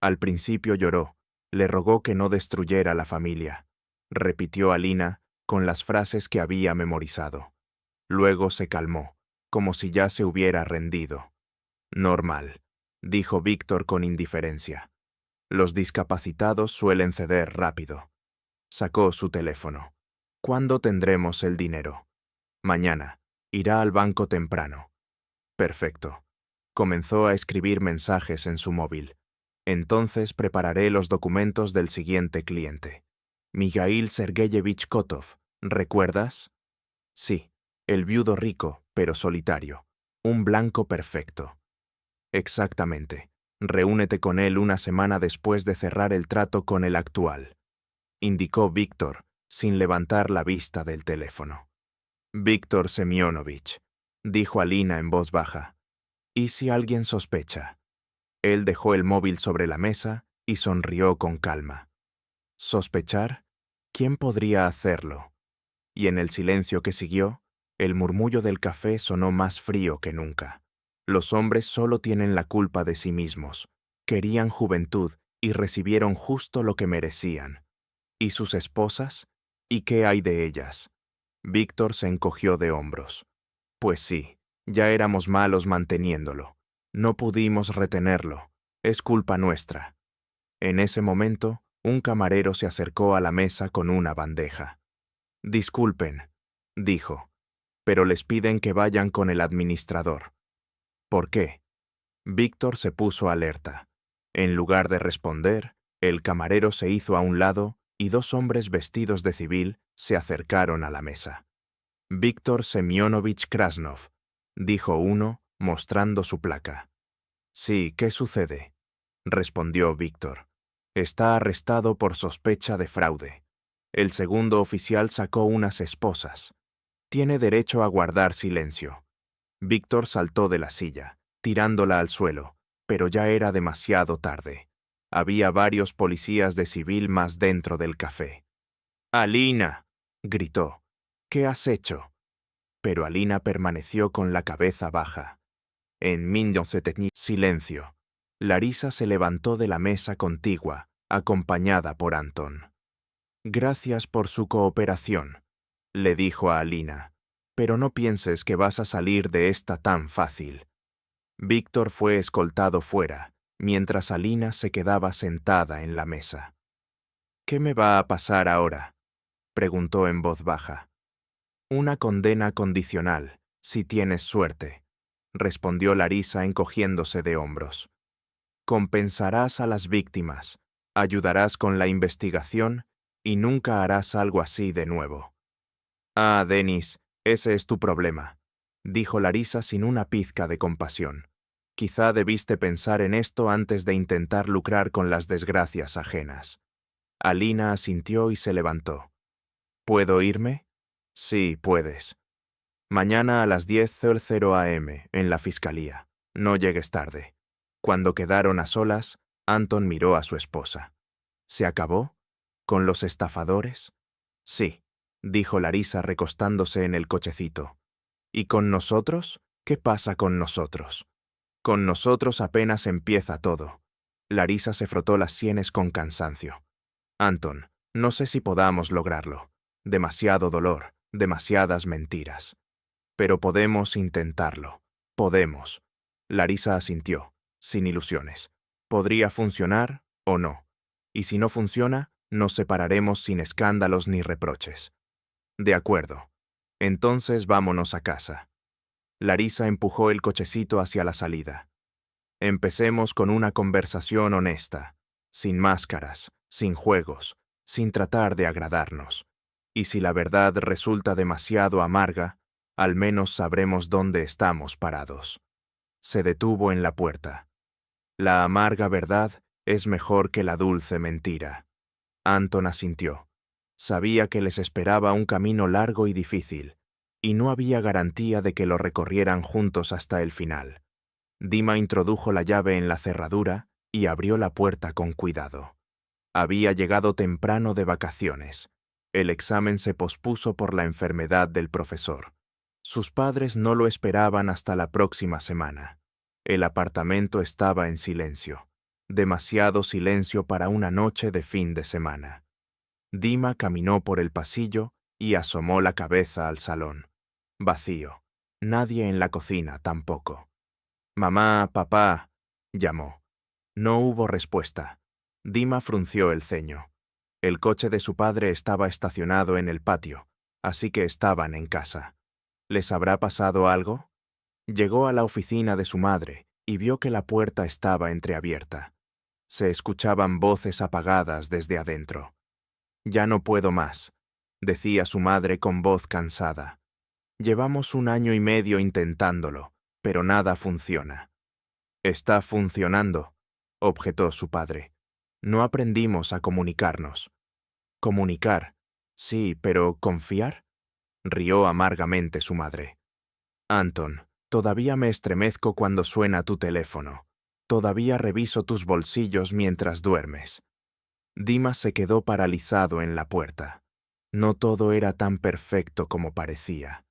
Al principio lloró. Le rogó que no destruyera la familia. Repitió Alina con las frases que había memorizado. Luego se calmó, como si ya se hubiera rendido. Normal, dijo Víctor con indiferencia. Los discapacitados suelen ceder rápido. Sacó su teléfono. ¿Cuándo tendremos el dinero? Mañana. Irá al banco temprano. Perfecto. Comenzó a escribir mensajes en su móvil. Entonces prepararé los documentos del siguiente cliente. Mijail Sergeyevich Kotov, ¿recuerdas? Sí, el viudo rico, pero solitario. Un blanco perfecto. Exactamente. Reúnete con él una semana después de cerrar el trato con el actual, indicó Víctor, sin levantar la vista del teléfono. Víctor Semyonovich, dijo Alina en voz baja. ¿Y si alguien sospecha? Él dejó el móvil sobre la mesa y sonrió con calma. ¿Sospechar? ¿Quién podría hacerlo? Y en el silencio que siguió, el murmullo del café sonó más frío que nunca. Los hombres solo tienen la culpa de sí mismos. Querían juventud y recibieron justo lo que merecían. ¿Y sus esposas? ¿Y qué hay de ellas? Víctor se encogió de hombros. Pues sí, ya éramos malos manteniéndolo. No pudimos retenerlo. Es culpa nuestra. En ese momento, un camarero se acercó a la mesa con una bandeja. Disculpen, dijo, pero les piden que vayan con el administrador. ¿Por qué? Víctor se puso alerta. En lugar de responder, el camarero se hizo a un lado y dos hombres vestidos de civil se acercaron a la mesa. Víctor Semyonovich Krasnov, dijo uno, mostrando su placa. Sí, ¿qué sucede? Respondió Víctor. Está arrestado por sospecha de fraude. El segundo oficial sacó unas esposas. Tiene derecho a guardar silencio. Víctor saltó de la silla, tirándola al suelo, pero ya era demasiado tarde. Había varios policías de civil más dentro del café. «Alina», gritó, «¿qué has hecho?» Pero Alina permaneció con la cabeza baja. En silencio. Larisa se levantó de la mesa contigua, acompañada por Anton. «Gracias por su cooperación», le dijo a Alina, «pero no pienses que vas a salir de esta tan fácil». Víctor fue escoltado fuera, mientras Alina se quedaba sentada en la mesa. «¿Qué me va a pasar ahora?», preguntó en voz baja. «Una condena condicional, si tienes suerte», respondió Larisa encogiéndose de hombros. «Compensarás a las víctimas, ayudarás con la investigación y nunca harás algo así de nuevo». «Ah, Denis, ese es tu problema», dijo Larisa sin una pizca de compasión. «Quizá debiste pensar en esto antes de intentar lucrar con las desgracias ajenas». Alina asintió y se levantó. «¿Puedo irme?» «Sí, puedes. Mañana a las 10:00 a.m. en la fiscalía. No llegues tarde». Cuando quedaron a solas, Anton miró a su esposa. «¿Se acabó? ¿Con los estafadores?» «Sí», dijo Larisa recostándose en el cochecito. «¿Y con nosotros? ¿Qué pasa con nosotros?» «Con nosotros apenas empieza todo». Larisa se frotó las sienes con cansancio. «Anton, no sé si podamos lograrlo. Demasiado dolor, demasiadas mentiras. Pero podemos intentarlo. Podemos». Larisa asintió, sin ilusiones. «Podría funcionar o no. Y si no funciona, nos separaremos sin escándalos ni reproches». «De acuerdo. Entonces vámonos a casa». Larisa empujó el cochecito hacia la salida. «Empecemos con una conversación honesta, sin máscaras, sin juegos, sin tratar de agradarnos. Y si la verdad resulta demasiado amarga, al menos sabremos dónde estamos parados». Se detuvo en la puerta. «La amarga verdad es mejor que la dulce mentira». Anton asintió. Sabía que les esperaba un camino largo y difícil, y no había garantía de que lo recorrieran juntos hasta el final. Dima introdujo la llave en la cerradura y abrió la puerta con cuidado. Había llegado temprano de vacaciones. El examen se pospuso por la enfermedad del profesor. Sus padres no lo esperaban hasta la próxima semana. El apartamento estaba en silencio. Demasiado silencio para una noche de fin de semana. Dima caminó por el pasillo y asomó la cabeza al salón. Vacío. Nadie en la cocina tampoco. «Mamá, papá», llamó. No hubo respuesta. Dima frunció el ceño. El coche de su padre estaba estacionado en el patio, así que estaban en casa. ¿Les habrá pasado algo? Llegó a la oficina de su madre y vio que la puerta estaba entreabierta. Se escuchaban voces apagadas desde adentro. «Ya no puedo más», decía su madre con voz cansada. «Llevamos 1 año y medio intentándolo, pero nada funciona». «Está funcionando», objetó su padre. «No aprendimos a comunicarnos». «Comunicar. Sí, pero ¿confiar?», rió amargamente su madre. «Anton, todavía me estremezco cuando suena tu teléfono. Todavía reviso tus bolsillos mientras duermes». Dima se quedó paralizado en la puerta. No todo era tan perfecto como parecía.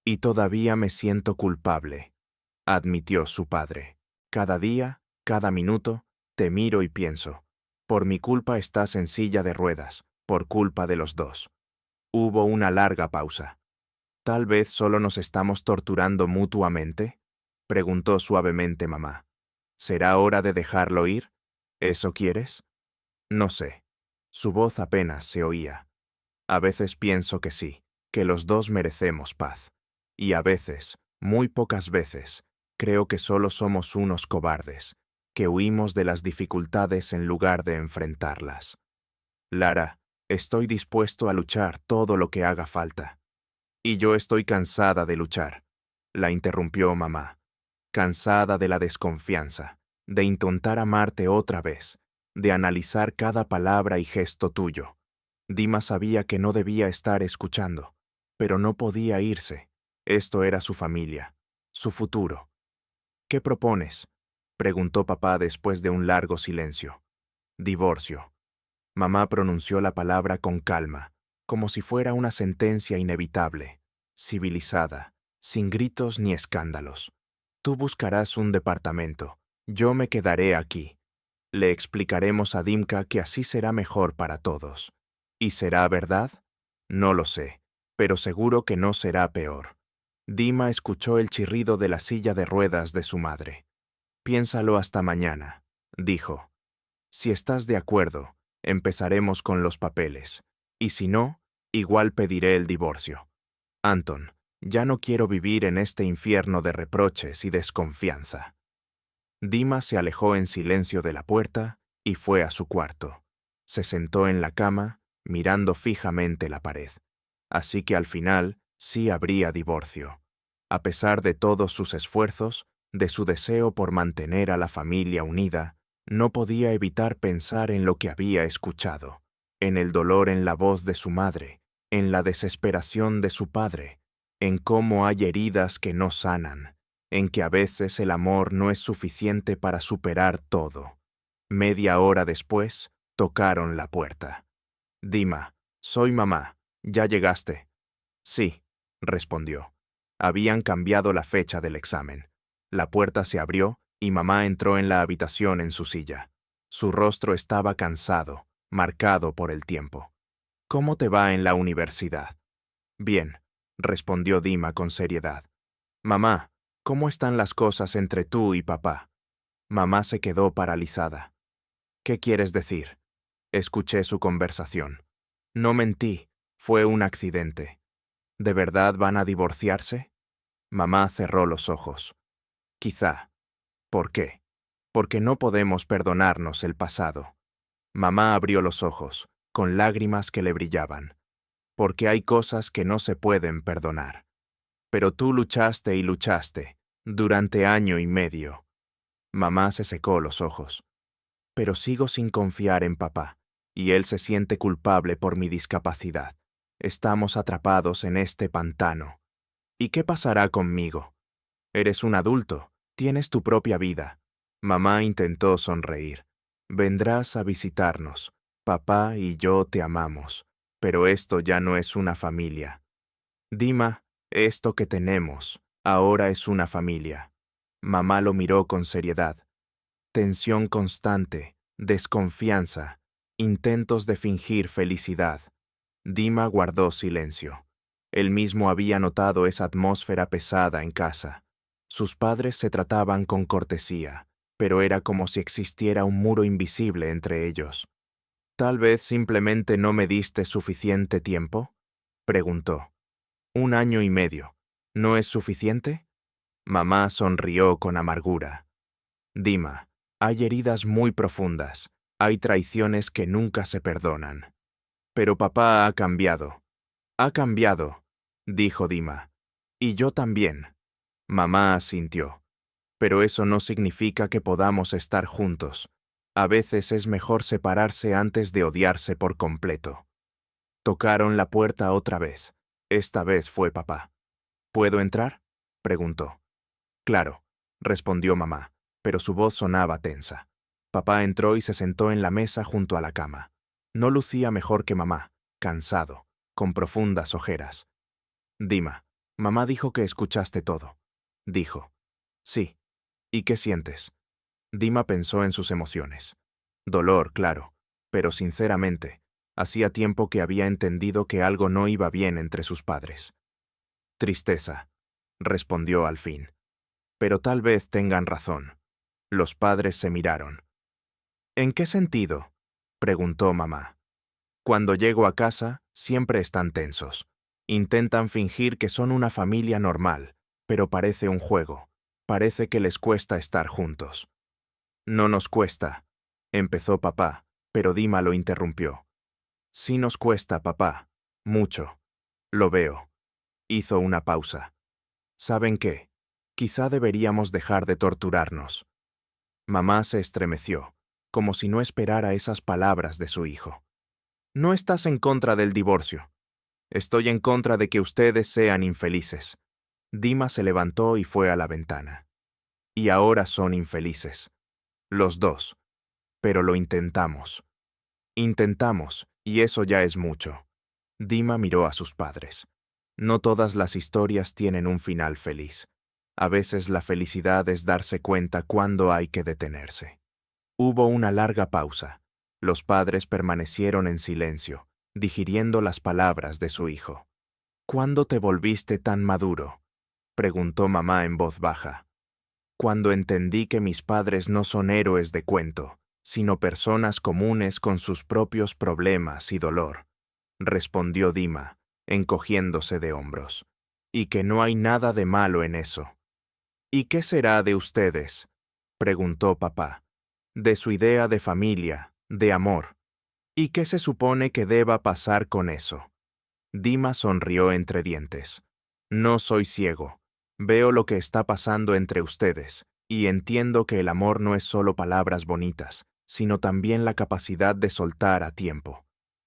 «Y todavía me siento culpable», admitió su padre. «Cada día, cada minuto, te miro y pienso, por mi culpa estás en silla de ruedas, por culpa de los dos». Hubo una larga pausa. «¿Tal vez solo nos estamos torturando mutuamente?», preguntó suavemente mamá. «¿Será hora de dejarlo ir? ¿Eso quieres?» «No sé». Su voz apenas se oía. «A veces pienso que sí, que los dos merecemos paz. Y a veces, muy pocas veces, creo que solo somos unos cobardes, que huimos de las dificultades en lugar de enfrentarlas. Lara, estoy dispuesto a luchar todo lo que haga falta». «Y yo estoy cansada de luchar», la interrumpió mamá. «Cansada de la desconfianza, de intentar amarte otra vez, de analizar cada palabra y gesto tuyo». Dima sabía que no debía estar escuchando, pero no podía irse. Esto era su familia, su futuro. «¿Qué propones?», preguntó papá después de un largo silencio. Divorcio. Mamá pronunció la palabra con calma, como si fuera una sentencia inevitable, civilizada, sin gritos ni escándalos. Tú buscarás un departamento. Yo me quedaré aquí. Le explicaremos a Dimka que así será mejor para todos. ¿Y será verdad? No lo sé, pero seguro que no será peor. Dima escuchó el chirrido de la silla de ruedas de su madre. Piénsalo hasta mañana, dijo. Si estás de acuerdo, empezaremos con los papeles. Y si no, igual pediré el divorcio. Anton, ya no quiero vivir en este infierno de reproches y desconfianza. Dima se alejó en silencio de la puerta y fue a su cuarto. Se sentó en la cama, mirando fijamente la pared. Así que al final sí habría divorcio. A pesar de todos sus esfuerzos, de su deseo por mantener a la familia unida, no podía evitar pensar en lo que había escuchado, en el dolor en la voz de su madre, en la desesperación de su padre, en cómo hay heridas que no sanan, en que a veces el amor no es suficiente para superar todo. Media hora después, tocaron la puerta. Dima, soy mamá, ¿ya llegaste? Sí, respondió. Habían cambiado la fecha del examen. La puerta se abrió y mamá entró en la habitación en su silla. Su rostro estaba cansado, marcado por el tiempo. ¿Cómo te va en la universidad? Bien, respondió Dima con seriedad. Mamá, ¿cómo están las cosas entre tú y papá? Mamá se quedó paralizada. ¿Qué quieres decir? Escuché su conversación. No mentí, fue un accidente. ¿De verdad van a divorciarse? Mamá cerró los ojos. Quizá. ¿Por qué? Porque no podemos perdonarnos el pasado. Mamá abrió los ojos, con lágrimas que le brillaban. Porque hay cosas que no se pueden perdonar. Pero tú luchaste y luchaste, durante año y medio. Mamá se secó los ojos. Pero sigo sin confiar en papá, y él se siente culpable por mi discapacidad. Estamos atrapados en este pantano. ¿Y qué pasará conmigo? Eres un adulto, tienes tu propia vida. Mamá intentó sonreír. Vendrás a visitarnos. Papá y yo te amamos, pero esto ya no es una familia. Dima, esto que tenemos, ahora es una familia. Mamá lo miró con seriedad. Tensión constante, desconfianza, intentos de fingir felicidad. Dima guardó silencio. Él mismo había notado esa atmósfera pesada en casa. Sus padres se trataban con cortesía, pero era como si existiera un muro invisible entre ellos. ¿Tal vez simplemente no me diste suficiente tiempo? Preguntó. 1 año y medio. ¿No es suficiente? Mamá sonrió con amargura. Dima, hay heridas muy profundas, hay traiciones que nunca se perdonan. Pero papá ha cambiado. Ha cambiado, dijo Dima. Y yo también. Mamá asintió. Pero eso no significa que podamos estar juntos. A veces es mejor separarse antes de odiarse por completo. Tocaron la puerta otra vez. Esta vez fue papá. ¿Puedo entrar? Preguntó. Claro, respondió mamá, pero su voz sonaba tensa. Papá entró y se sentó en la mesa junto a la cama. No lucía mejor que mamá, cansado, con profundas ojeras. Dima, mamá dijo que escuchaste todo. Dijo. Sí. ¿Y qué sientes? Dima pensó en sus emociones. Dolor, claro, pero sinceramente, hacía tiempo que había entendido que algo no iba bien entre sus padres. Tristeza, respondió al fin. Pero tal vez tengan razón. Los padres se miraron. ¿En qué sentido? Preguntó mamá. Cuando llego a casa, siempre están tensos. Intentan fingir que son una familia normal, pero parece un juego. Parece que les cuesta estar juntos. No nos cuesta, empezó papá, pero Dima lo interrumpió. Sí nos cuesta, papá. Mucho. Lo veo. Hizo una pausa. ¿Saben qué? Quizá deberíamos dejar de torturarnos. Mamá se estremeció, como si no esperara esas palabras de su hijo. No estás en contra del divorcio. Estoy en contra de que ustedes sean infelices. Dima se levantó y fue a la ventana. Y ahora son infelices. Los dos. pero lo intentamos. Intentamos, y eso ya es mucho. Dima miró a sus padres. No todas las historias tienen un final feliz. A veces la felicidad es darse cuenta cuándo hay que detenerse. Hubo una larga pausa. Los padres permanecieron en silencio, digiriendo las palabras de su hijo. ¿Cuándo te volviste tan maduro?, preguntó mamá en voz baja. Cuando entendí que mis padres no son héroes de cuento, sino personas comunes con sus propios problemas y dolor, respondió Dima, encogiéndose de hombros, y que no hay nada de malo en eso. ¿Y qué será de ustedes?, preguntó papá. De su idea de familia, de amor. ¿Y qué se supone que deba pasar con eso? Dima sonrió entre dientes. No soy ciego. Veo lo que está pasando entre ustedes, y entiendo que el amor no es solo palabras bonitas, sino también la capacidad de soltar a tiempo.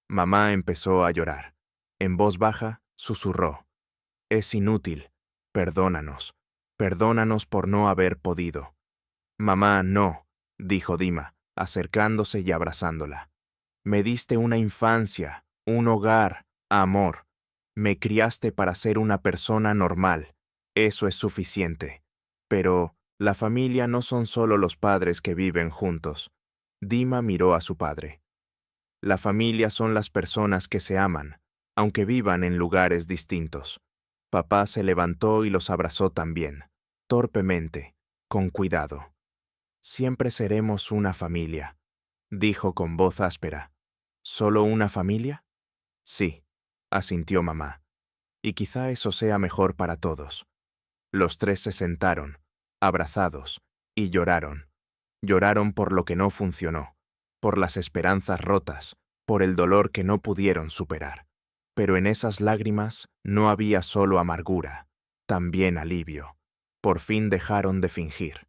Mamá empezó a llorar. En voz baja, susurró. Es inútil. Perdónanos. Perdónanos por no haber podido. Mamá, no, dijo Dima, acercándose y abrazándola. Me diste una infancia, un hogar, amor. Me criaste para ser una persona normal. Eso es suficiente. Pero la familia no son solo los padres que viven juntos. Dima miró a su padre. La familia son las personas que se aman, aunque vivan en lugares distintos. Papá se levantó y los abrazó también, torpemente, con cuidado. Siempre seremos una familia, dijo con voz áspera. ¿Solo una familia? Sí, asintió mamá. Y quizá eso sea mejor para todos. Los tres se sentaron, abrazados, y lloraron. Lloraron por lo que no funcionó, por las esperanzas rotas, por el dolor que no pudieron superar. Pero en esas lágrimas no había solo amargura, también alivio. Por fin dejaron de fingir.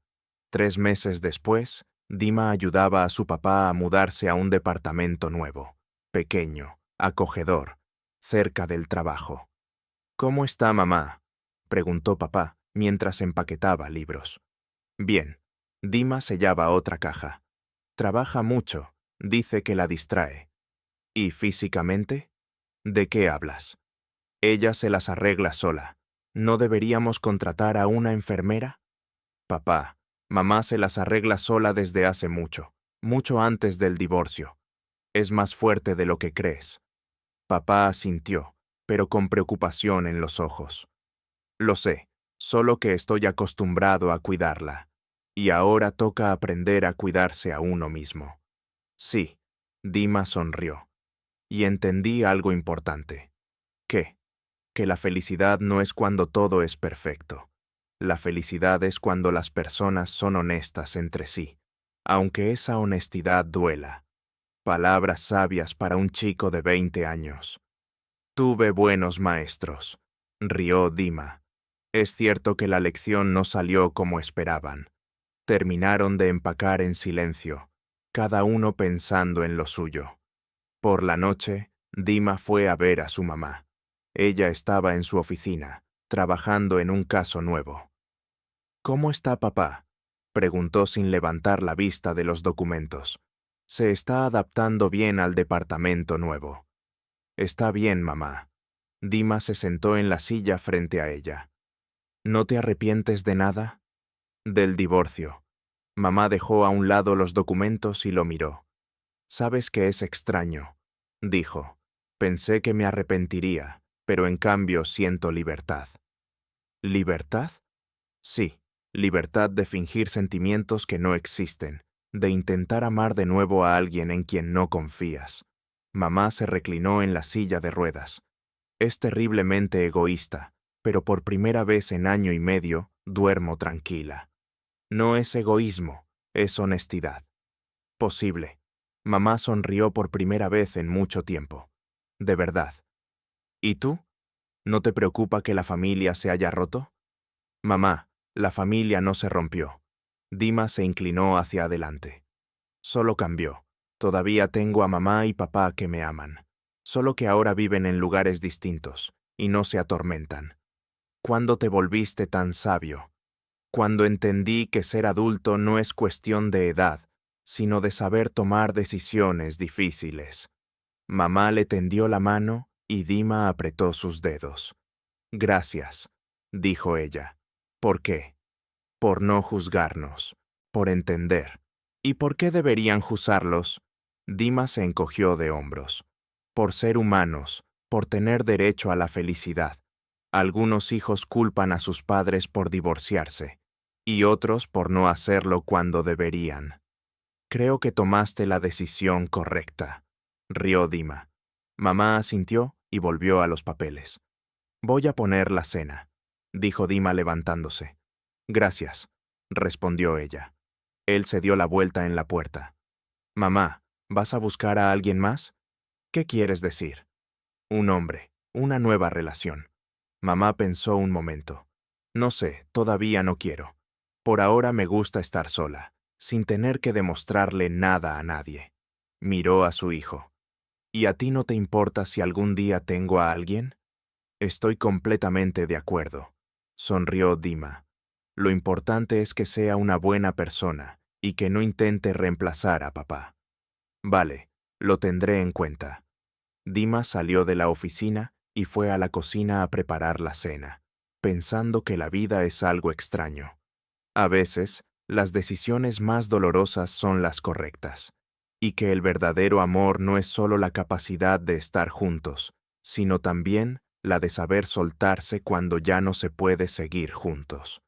3 meses después, Dima ayudaba a su papá a mudarse a un departamento nuevo, pequeño, acogedor, cerca del trabajo. ¿Cómo está mamá?, preguntó papá mientras empaquetaba libros. Bien. Dima sellaba otra caja. Trabaja mucho, dice que la distrae. ¿Y físicamente? ¿De qué hablas? Ella se las arregla sola. ¿No deberíamos contratar a una enfermera? Papá, mamá se las arregla sola desde hace mucho, mucho antes del divorcio. Es más fuerte de lo que crees. Papá asintió, pero con preocupación en los ojos. Lo sé, solo que estoy acostumbrado a cuidarla. Y ahora toca aprender a cuidarse a uno mismo. Sí, Dima sonrió. Y entendí algo importante. ¿Qué? Que la felicidad no es cuando todo es perfecto. La felicidad es cuando las personas son honestas entre sí, aunque esa honestidad duela. Palabras sabias para un chico de 20 años. Tuve buenos maestros, rió Dima. Es cierto que la lección no salió como esperaban. Terminaron de empacar en silencio, cada uno pensando en lo suyo. Por la noche, Dima fue a ver a su mamá. Ella estaba en su oficina, trabajando en un caso nuevo. ¿Cómo está papá?, preguntó sin levantar la vista de los documentos. Se está adaptando bien al departamento nuevo. Está bien, mamá. Dima se sentó en la silla frente a ella. ¿No te arrepientes de nada? Del divorcio. Mamá dejó a un lado los documentos y lo miró. «Sabes que es extraño», dijo. «Pensé que me arrepentiría, pero en cambio siento libertad». ¿Libertad? Sí, libertad de fingir sentimientos que no existen, de intentar amar de nuevo a alguien en quien no confías. Mamá se reclinó en la silla de ruedas. Es terriblemente egoísta, pero por primera vez en año y medio duermo tranquila. No es egoísmo, es honestidad. Posible. Mamá sonrió por primera vez en mucho tiempo. De verdad. ¿Y tú? ¿No te preocupa que la familia se haya roto? Mamá, la familia no se rompió. Dima se inclinó hacia adelante. Solo cambió. Todavía tengo a mamá y papá que me aman. Solo que ahora viven en lugares distintos y no se atormentan. ¿Cuándo te volviste tan sabio? Cuando entendí que ser adulto no es cuestión de edad, sino de saber tomar decisiones difíciles. Mamá le tendió la mano y Dima apretó sus dedos. Gracias, dijo ella. ¿Por qué? Por no juzgarnos, por entender. ¿Y por qué deberían juzgarlos? Dima se encogió de hombros. Por ser humanos, por tener derecho a la felicidad. Algunos hijos culpan a sus padres por divorciarse, y otros por no hacerlo cuando deberían. Creo que tomaste la decisión correcta, rió Dima. Mamá asintió y volvió a los papeles. Voy a poner la cena, dijo Dima levantándose. Gracias, respondió ella. Él se dio la vuelta en la puerta. Mamá, ¿vas a buscar a alguien más? ¿Qué quieres decir? Un hombre, una nueva relación. Mamá pensó un momento. No sé, todavía no quiero. Por ahora me gusta estar sola, sin tener que demostrarle nada a nadie. Miró a su hijo. ¿Y a ti no te importa si algún día tengo a alguien? Estoy completamente de acuerdo, sonrió Dima. Lo importante es que sea una buena persona y que no intente reemplazar a papá. Vale, lo tendré en cuenta. Dima salió de la oficina y fue a la cocina a preparar la cena, pensando que la vida es algo extraño. A veces, las decisiones más dolorosas son las correctas, y que el verdadero amor no es solo la capacidad de estar juntos, sino también la de saber soltarse cuando ya no se puede seguir juntos.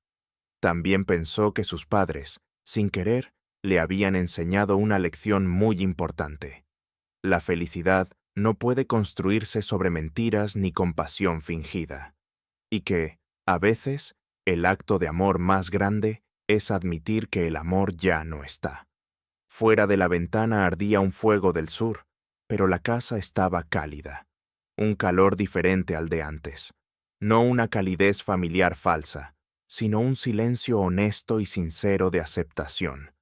También pensó que sus padres, sin querer, le habían enseñado una lección muy importante. La felicidad no puede construirse sobre mentiras ni compasión fingida, y que, a veces, el acto de amor más grande es admitir que el amor ya no está. Fuera de la ventana ardía un fuego del sur, pero la casa estaba cálida. Un calor diferente al de antes. No una calidez familiar falsa, sino un silencio honesto y sincero de aceptación.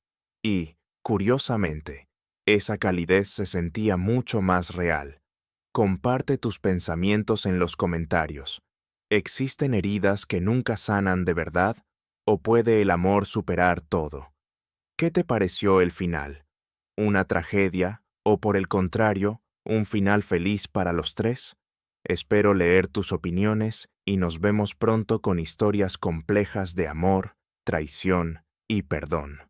Y, curiosamente, esa calidez se sentía mucho más real. Comparte tus pensamientos en los comentarios. ¿Existen heridas que nunca sanan de verdad? ¿O puede el amor superar todo? ¿Qué te pareció el final? ¿Una tragedia o, por el contrario, un final feliz para los tres? Espero leer tus opiniones y nos vemos pronto con historias complejas de amor, traición y perdón.